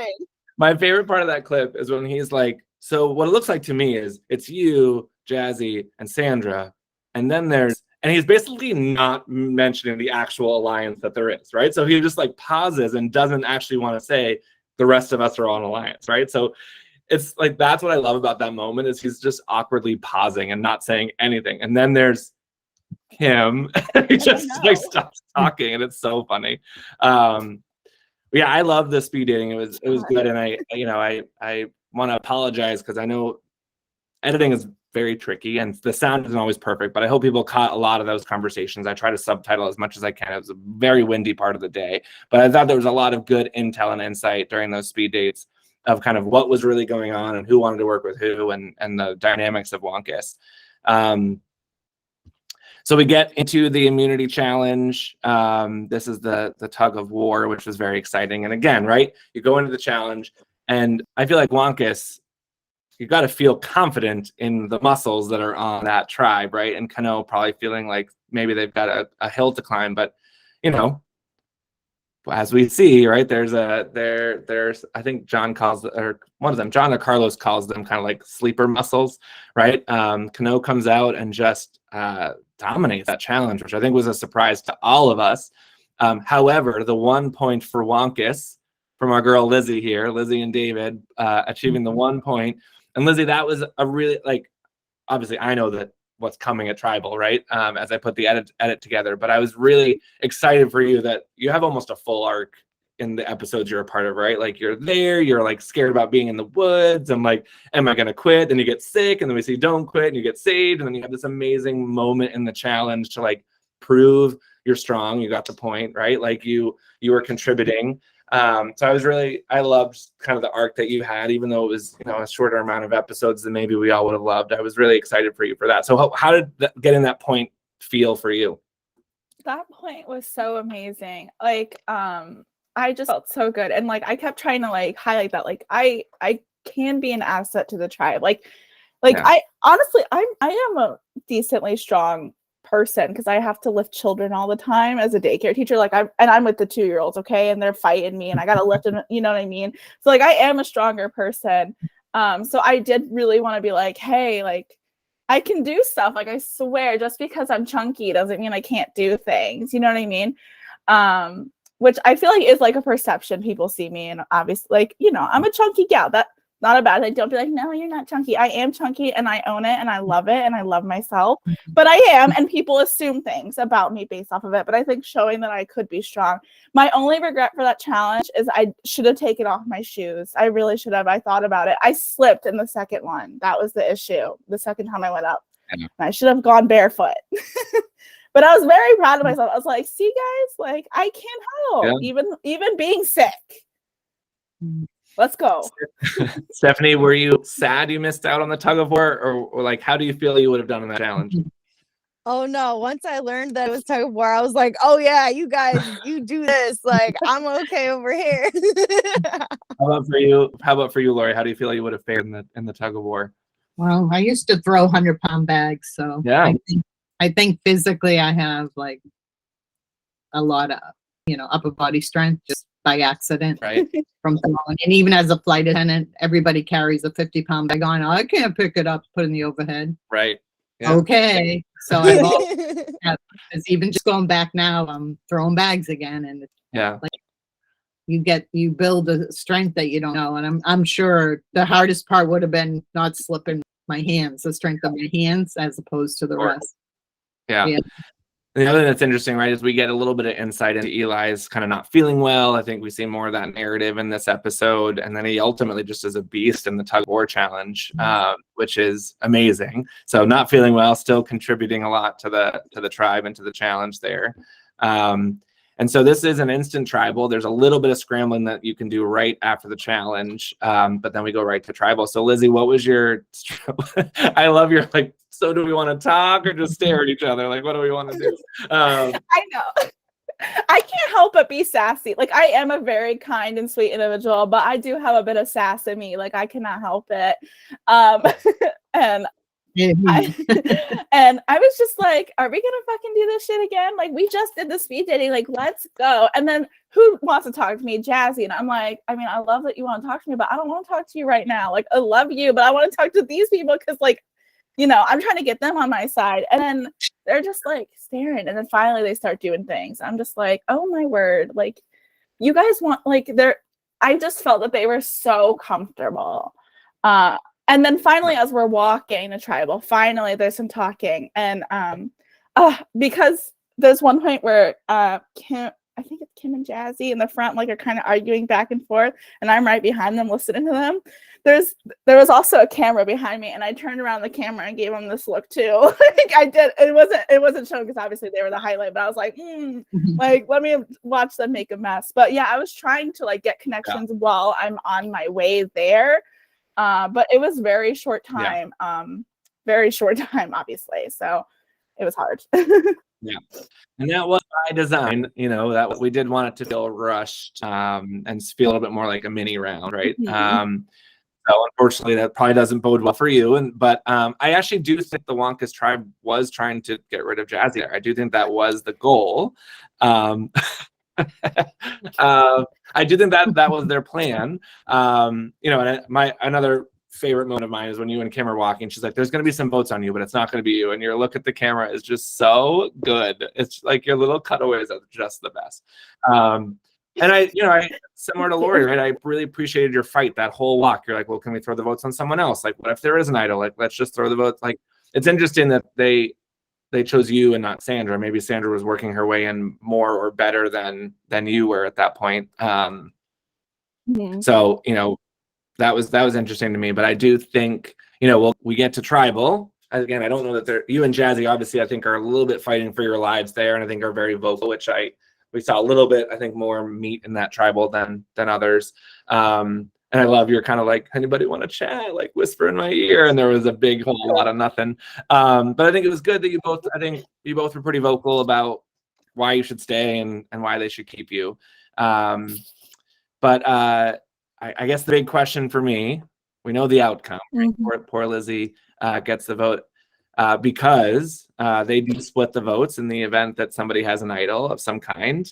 my favorite part of that clip is when he's like, so what it looks like to me is it's you, Jazzy, and Sandra, and then and he's basically not mentioning the actual alliance that there is, right? So he just like pauses and doesn't actually want to say the rest of us are on alliance, right? So it's like, that's what I love about that moment, is he's just awkwardly pausing and not saying anything. And then there's him, and he just like stops talking, and it's so funny. Yeah, I love the speed dating. It was good, and I want to apologize because I know editing is very tricky and the sound isn't always perfect, but I hope people caught a lot of those conversations. I try to subtitle as much as I can. It was a very windy part of the day, but I thought there was a lot of good intel and insight during those speed dates of kind of what was really going on and who wanted to work with who, and the dynamics of Wonkus. So we get into the immunity challenge. This is the tug of war, which was very exciting. And again, right, you go into the challenge, and I feel like Wonkus, you got to feel confident in the muscles that are on that tribe, right? And Kano probably feeling like maybe they've got a hill to climb, but you know, as we see, right, there's I think John calls, or one of them, John or Carlos calls them kind of like sleeper muscles, right? Kano comes out and just dominates that challenge, which I think was a surprise to all of us. However, the 1 point for Wonkus from our girl Lizzie here, Lizzie and David, achieving the 1 point. And Lizzie, that was a really, like, obviously I know that what's coming at Tribal, right? As I put the edit together, but I was really excited for you that you have almost a full arc in the episodes you're a part of, right? Like you're there, you're like scared about being in the woods. I'm like, am I gonna quit? Then you get sick, and then we see don't quit, and you get saved, and then you have this amazing moment in the challenge to like prove you're strong. You got the point, right? Like you were contributing. So I loved kind of the arc that you had, even though it was, you know, a shorter amount of episodes than maybe we all would have loved. I was really excited for you for that. So how did getting that point feel for you? That point was so amazing. Like, I just felt so good. And like, I kept trying to like highlight that, like, I can be an asset to the tribe. Like yeah. I honestly, I am a decently strong person because I have to lift children all the time as a daycare teacher. Like I'm with the 2-year-olds, okay, and they're fighting me, and I gotta lift them. You know what I mean? So like I am a stronger person. So I did really want to be like, hey, like I can do stuff. Like I swear, just because I'm chunky doesn't mean I can't do things. You know what I mean? Which I feel like is like a perception people see me, and obviously, like, you know, I'm a chunky gal. That not a bad thing. Don't be like, no, you're not chunky. I am chunky, and I own it, and I love it, and I love myself. But I am, and people assume things about me based off of it. But I think showing that I could be strong. My only regret for that challenge is I should have taken off my shoes. I really should have. I thought about it. I slipped in the second one. That was the issue. The second time I went up, and I should have gone barefoot. But I was very proud of myself. I was like, see, guys, like I can't help, even being sick. Let's go. Stephanie, were you sad you missed out on the tug of war, or like how do you feel you would have done in that challenge? Oh no, once I learned that it was tug of war, I was like, oh yeah, you guys, you do this. Like I'm okay over here. How about for you, Lori? How do you feel you would have fared in the tug of war? Well, I used to throw 100-pound bags, so yeah. I think physically I have like a lot of, you know, upper body strength just by accident, right? From throwing. And even as a flight attendant, everybody carries a 50-pound bag on. I can't pick it up, put in the overhead. Right. Yeah. Okay. So I've always even just going back now, I'm throwing bags again, and yeah, like you build a strength that you don't know. And I'm sure the hardest part would have been not slipping my hands, the strength of my hands as opposed to the rest. Yeah. The other thing that's interesting, right, is we get a little bit of insight into Eli's kind of not feeling well. I think we see more of that narrative in this episode. And then he ultimately just is a beast in the tug of war challenge, which is amazing. So not feeling well, still contributing a lot to the tribe and to the challenge there. And so this is an instant tribal. There's a little bit of scrambling that you can do right after the challenge, but then we go right to tribal. So Lizzie, what was your, I love your like, so do we want to talk or just stare at each other? Like, what do we want to do? I know. I can't help but be sassy. Like I am a very kind and sweet individual, but I do have a bit of sass in me. Like I cannot help it. And I was just like, are we gonna fucking do this shit again? Like we just did the speed dating, like let's go. And then who wants to talk to me? Jazzy. And I'm like, I mean, I love that you want to talk to me, but I don't want to talk to you right now. Like I love you, but I want to talk to these people because like, you know, I'm trying to get them on my side. And then they're just like staring, and then finally they start doing things. I'm just like, oh my word, like you guys want, like I just felt that they were so comfortable. And then finally, as we're walking to tribal, finally there's some talking. And because there's one point where Kim, I think it's Kim and Jazzy in the front, like are kind of arguing back and forth, and I'm right behind them listening to them. There was also a camera behind me, and I turned around the camera and gave them this look too. Like I did. It wasn't shown because obviously they were the highlight, but I was like, like let me watch them make a mess. But yeah, I was trying to like get connections while I'm on my way there. But it was very short time, obviously. So it was hard. Yeah. And that was by design, that we did want it to feel rushed, and feel a little bit more like a mini round, right? Mhm. So unfortunately, that probably doesn't bode well for you. But I actually do think the Wonkus tribe was trying to get rid of Jazzy there. I do think that was the goal. Um, I do think that was their plan. And another favorite moment of mine is when you and Kim are walking. She's like, "There's going to be some votes on you, but it's not going to be you." And your look at the camera is just so good. It's like your little cutaways are just the best. And I similar to Lori, right? I really appreciated your fight that whole walk. You're like, "Well, can we throw the votes on someone else? Like, what if there is an idol? Like, let's just throw the votes." Like, it's interesting that they chose you and not Sandra. Maybe Sandra was working her way in more or better than you were at that point. Mhm. So that was interesting to me. But I do think we get to tribal again. I don't know that you and Jazzy obviously I think are a little bit fighting for your lives there, and I think are very vocal, which we saw a little bit I think more meat in that tribal than others. And I love your kind of like, anybody want to chat, like whisper in my ear, and there was a big whole lot of nothing. But I think it was good that you both were pretty vocal about why you should stay and why they should keep you. But I guess the big question for me, we know the outcome. Right? Mhm. Poor Lizzie gets the vote because they do split the votes in the event that somebody has an idol of some kind.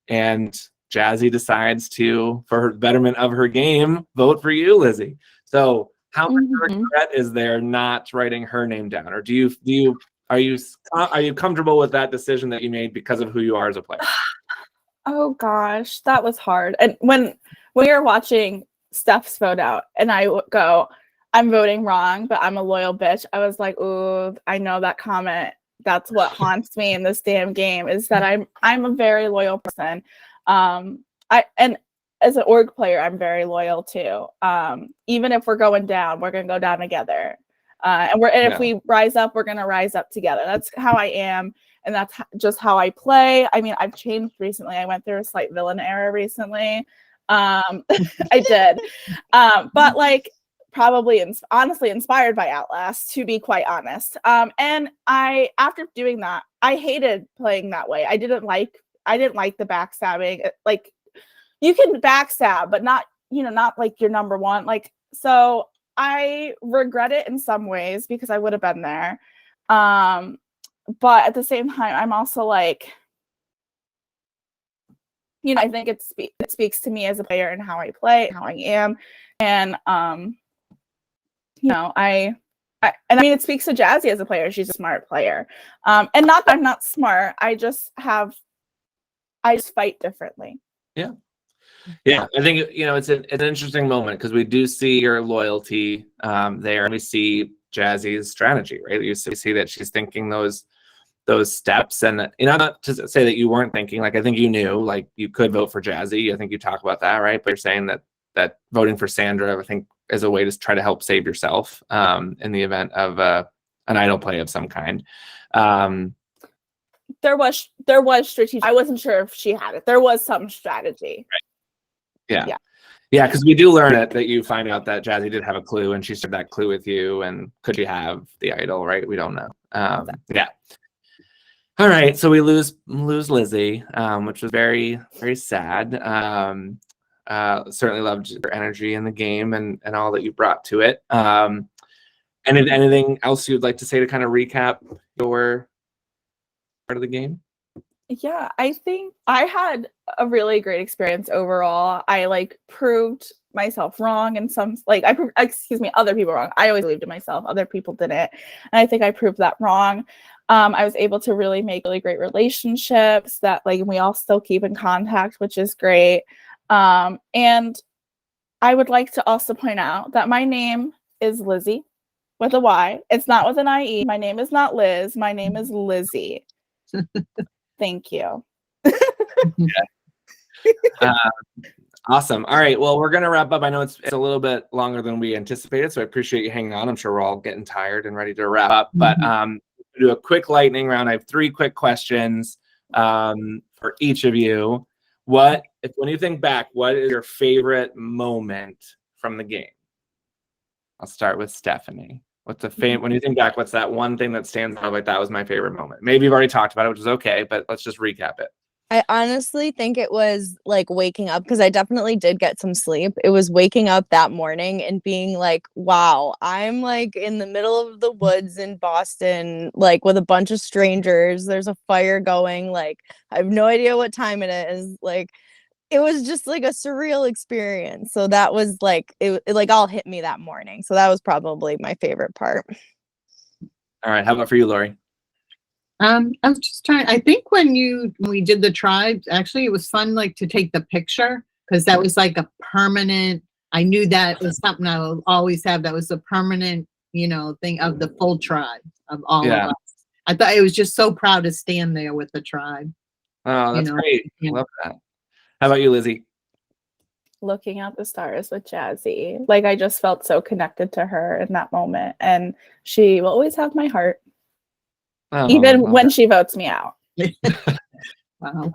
And Jazzy decides to, for the betterment of her game, vote for you, Lizzie. So how much regret is there not writing her name down? Or are you comfortable with that decision that you made because of who you are as a player? Oh gosh, that was hard. And when we were watching Steph's vote out, and I go, "I'm voting wrong, but I'm a loyal bitch," I was like, "Ooh, I know that comment. That's what haunts me in this damn game. Is that I'm a very loyal person. And as an org player, I'm very loyal too. Even if we're going down, we're gonna go down together. And if we rise up, we're gonna rise up together. That's how I am." And that's just how I play. I mean, I've changed recently. I went through a slight villain era recently. I did. But like probably honestly inspired by Outlast, to be quite honest. And after doing that, I hated playing that way. I didn't like the backstabbing. Like you can backstab, but not like your number one. Like, so I regret it in some ways because I would have been there. But at the same time, I'm also like, I think it speaks to me as a player and how I play, how I am. And, I mean, it speaks to Jazzy as a player. She's a smart player. And not that I'm not smart. I just fight differently. Yeah. Yeah. I think, it's an interesting moment because we do see your loyalty there, and we see Jazzy's strategy, right? You see that she's thinking those steps, and not to say that you weren't thinking, like I think you knew, like you could vote for Jazzy. I think you talk about that, right? But you're saying that voting for Sandra, I think, is a way to try to help save yourself in the event of an idol play of some kind. There was strategy. I wasn't sure if she had it. There was some strategy. Right. Yeah, because we do learn that you find out that Jazzy did have a clue, and she shared that clue with you. And could she have the idol? Right? We don't know. Yeah. All right, so we lose Lizzie, which was very, very sad. Certainly loved your energy in the game and all that you brought to it. And anything else you'd like to say to kind of recap your part of the game? Yeah, I think I had a really great experience overall. I proved myself wrong, and other people wrong. I always believed in myself. Other people didn't, and I think I proved that wrong. I was able to really make really great relationships that we all still keep in contact, which is great. And I would like to also point out that my name is Lizzie with a Y. It's not with an IE. My name is not Liz. My name is Lizzie. Thank you. Awesome. All right. Well, we're going to wrap up. I know it's a little bit longer than we anticipated, so I appreciate you hanging on. I'm sure we're all getting tired and ready to wrap up. But do a quick lightning round. I have 3 quick questions for each of you. When you think back, what is your favorite moment from the game? I'll start with Stephanie. What's when you think back, what's that one thing that stands out like that was my favorite moment? Maybe you've already talked about it, which is okay, but let's just recap it. I honestly think it was like waking up, because I definitely did get some sleep. It was waking up that morning and being like, wow, I'm like in the middle of the woods in Boston, like with a bunch of strangers. There's a fire going. Like, I have no idea what time it is. Like, it was just like a surreal experience. So that was like, it like all hit me that morning. So that was probably my favorite part. All right. How about for you, Lori? I was just trying. I think when we did the tribes, actually, it was fun, like to take the picture, because that was like a permanent. I knew that was something I will always have. That was a permanent, thing of the full tribe of all of us. I thought it was just so proud to stand there with the tribe. Oh, that's great. I love that. How about you, Lizzie? Looking at the stars with Jazzy. Like, I just felt so connected to her in that moment, and she will always have my heart. Even when she votes me out. Wow.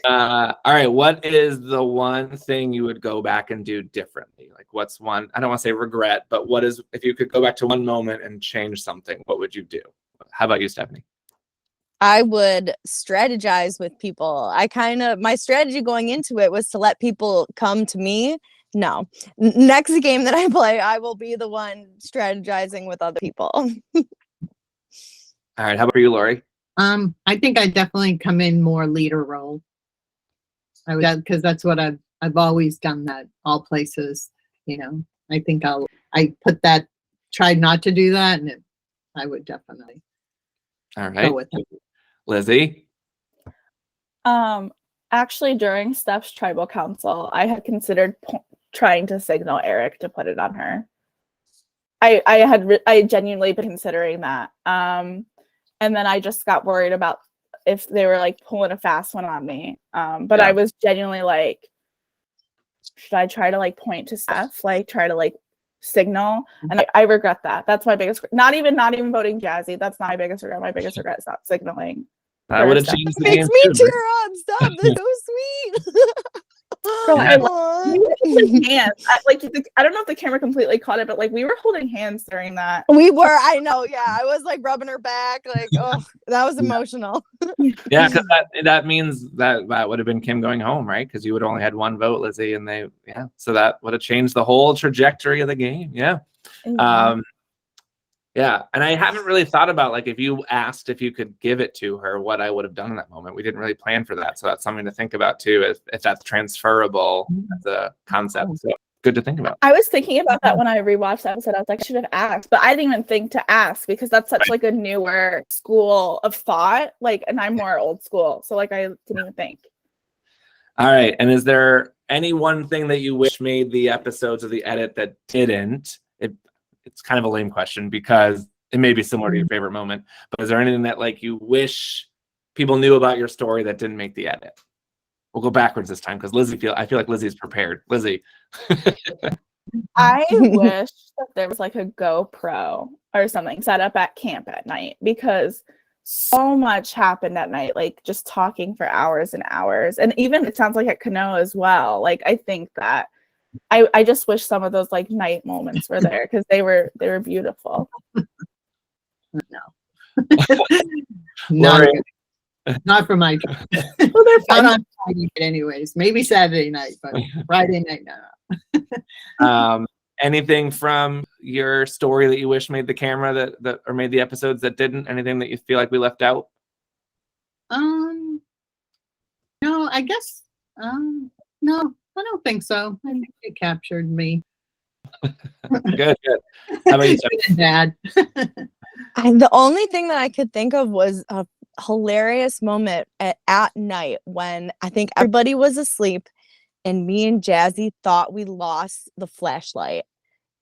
All right. What is the one thing you would go back and do differently? Like, what's one, I don't want to say regret, but what is, if you could go back to one moment and change something, what would you do? How about you, Stephanie? I would strategize with people. My strategy going into it was to let people come to me. No. Next game that I play, I will be the one strategizing with other people. All right. How about you, Lori? I think I definitely come in more leader role. I would, because that's what I've always done, that all places, I think I put that, tried not to do that, and I would definitely go with it. Lizzie? Actually, during Steph's tribal council, I had considered trying to signal Eric to put it on her. I genuinely been considering that. And then I just got worried about if they were like pulling a fast one on me. But I was genuinely like, should I try to like point to Steph, like try to like signal? And I regret that. That's my biggest, not even voting Jazzy. That's not my biggest regret. My biggest regret is not signaling. That would have changed the game. Makes me tear up. Stop. That's so sweet. Bro, I holding hands. I don't know if the camera completely caught it, but like we were holding hands during that. We were. I know. Yeah, I was like rubbing her back. Like, oh, that was emotional. Yeah, because that means that would have been Kim going home, right? Because you would have only had one vote, Lizzie, and so that would have changed the whole trajectory of the game. Yeah. Mm-hmm. Yeah, and I haven't really thought about, like, if you asked if you could give it to her, what I would have done in that moment. We didn't really plan for that, so that's something to think about too, if that's transferable as a concept. So good to think about. I was thinking about that when I rewatched the episode. I was like, I should have asked, but I didn't even think to ask, because that's such like a newer school of thought. Like, and I'm more old school, so like I didn't even think. All right, and is there any one thing that you wish made the episodes of the edit that didn't? It's kind of a lame question because it may be similar to your favorite moment, but is there anything that like you wish people knew about your story that didn't make the edit? We'll go backwards this time because I feel like Lizzie's prepared. Lizzie. I wish that there was like a GoPro or something set up at camp at night, because so much happened at night, like just talking for hours and hours. And even it sounds like at Kano as well. Like I think that I just wish some of those like night moments were there, because they were beautiful. No. Not for my well, they're fun on Friday anyways. Maybe Saturday night, but Friday night, no. Anything from your story that you wish made the camera that or made the episodes that didn't? Anything that you feel like we left out? No, I guess no. I don't think so. I think it captured me. Good. How about you, Dad? The only thing that I could think of was a hilarious moment at night when I think everybody was asleep and me and Jazzy thought we lost the flashlight.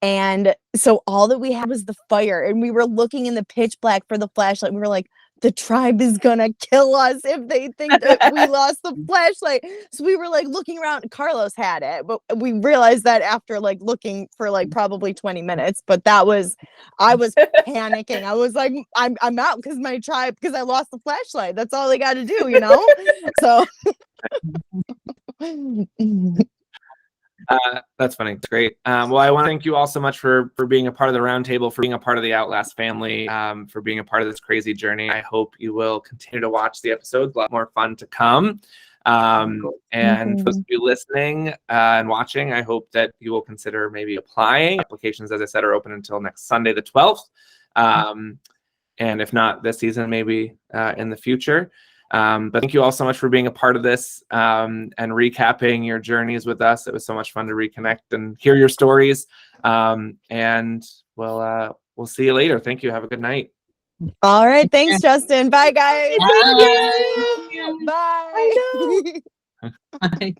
And so all that we had was the fire, and we were looking in the pitch black for the flashlight. We were like, the tribe is gonna kill us if they think that we lost the flashlight. So we were like looking around. Carlos had it, but we realized that after like looking for like probably 20 minutes. But I was panicking. I was like, I'm out because I lost the flashlight. That's all they got to do, So That's funny. It's great. Well, I want to thank you all so much for being a part of the roundtable, for being a part of the Outlast family, for being a part of this crazy journey. I hope you will continue to watch the episodes. A lot more fun to come. And for those of you listening and watching, I hope that you will consider maybe applying. Applications, as I said, are open until next Sunday, the 12th. And if not this season, maybe in the future. But thank you all so much for being a part of this and recapping your journeys with us. It was so much fun to reconnect and hear your stories. And we'll see you later. Thank you. Have a good night. All right. Thanks, Justin. Bye, guys. Bye. Bye. Bye.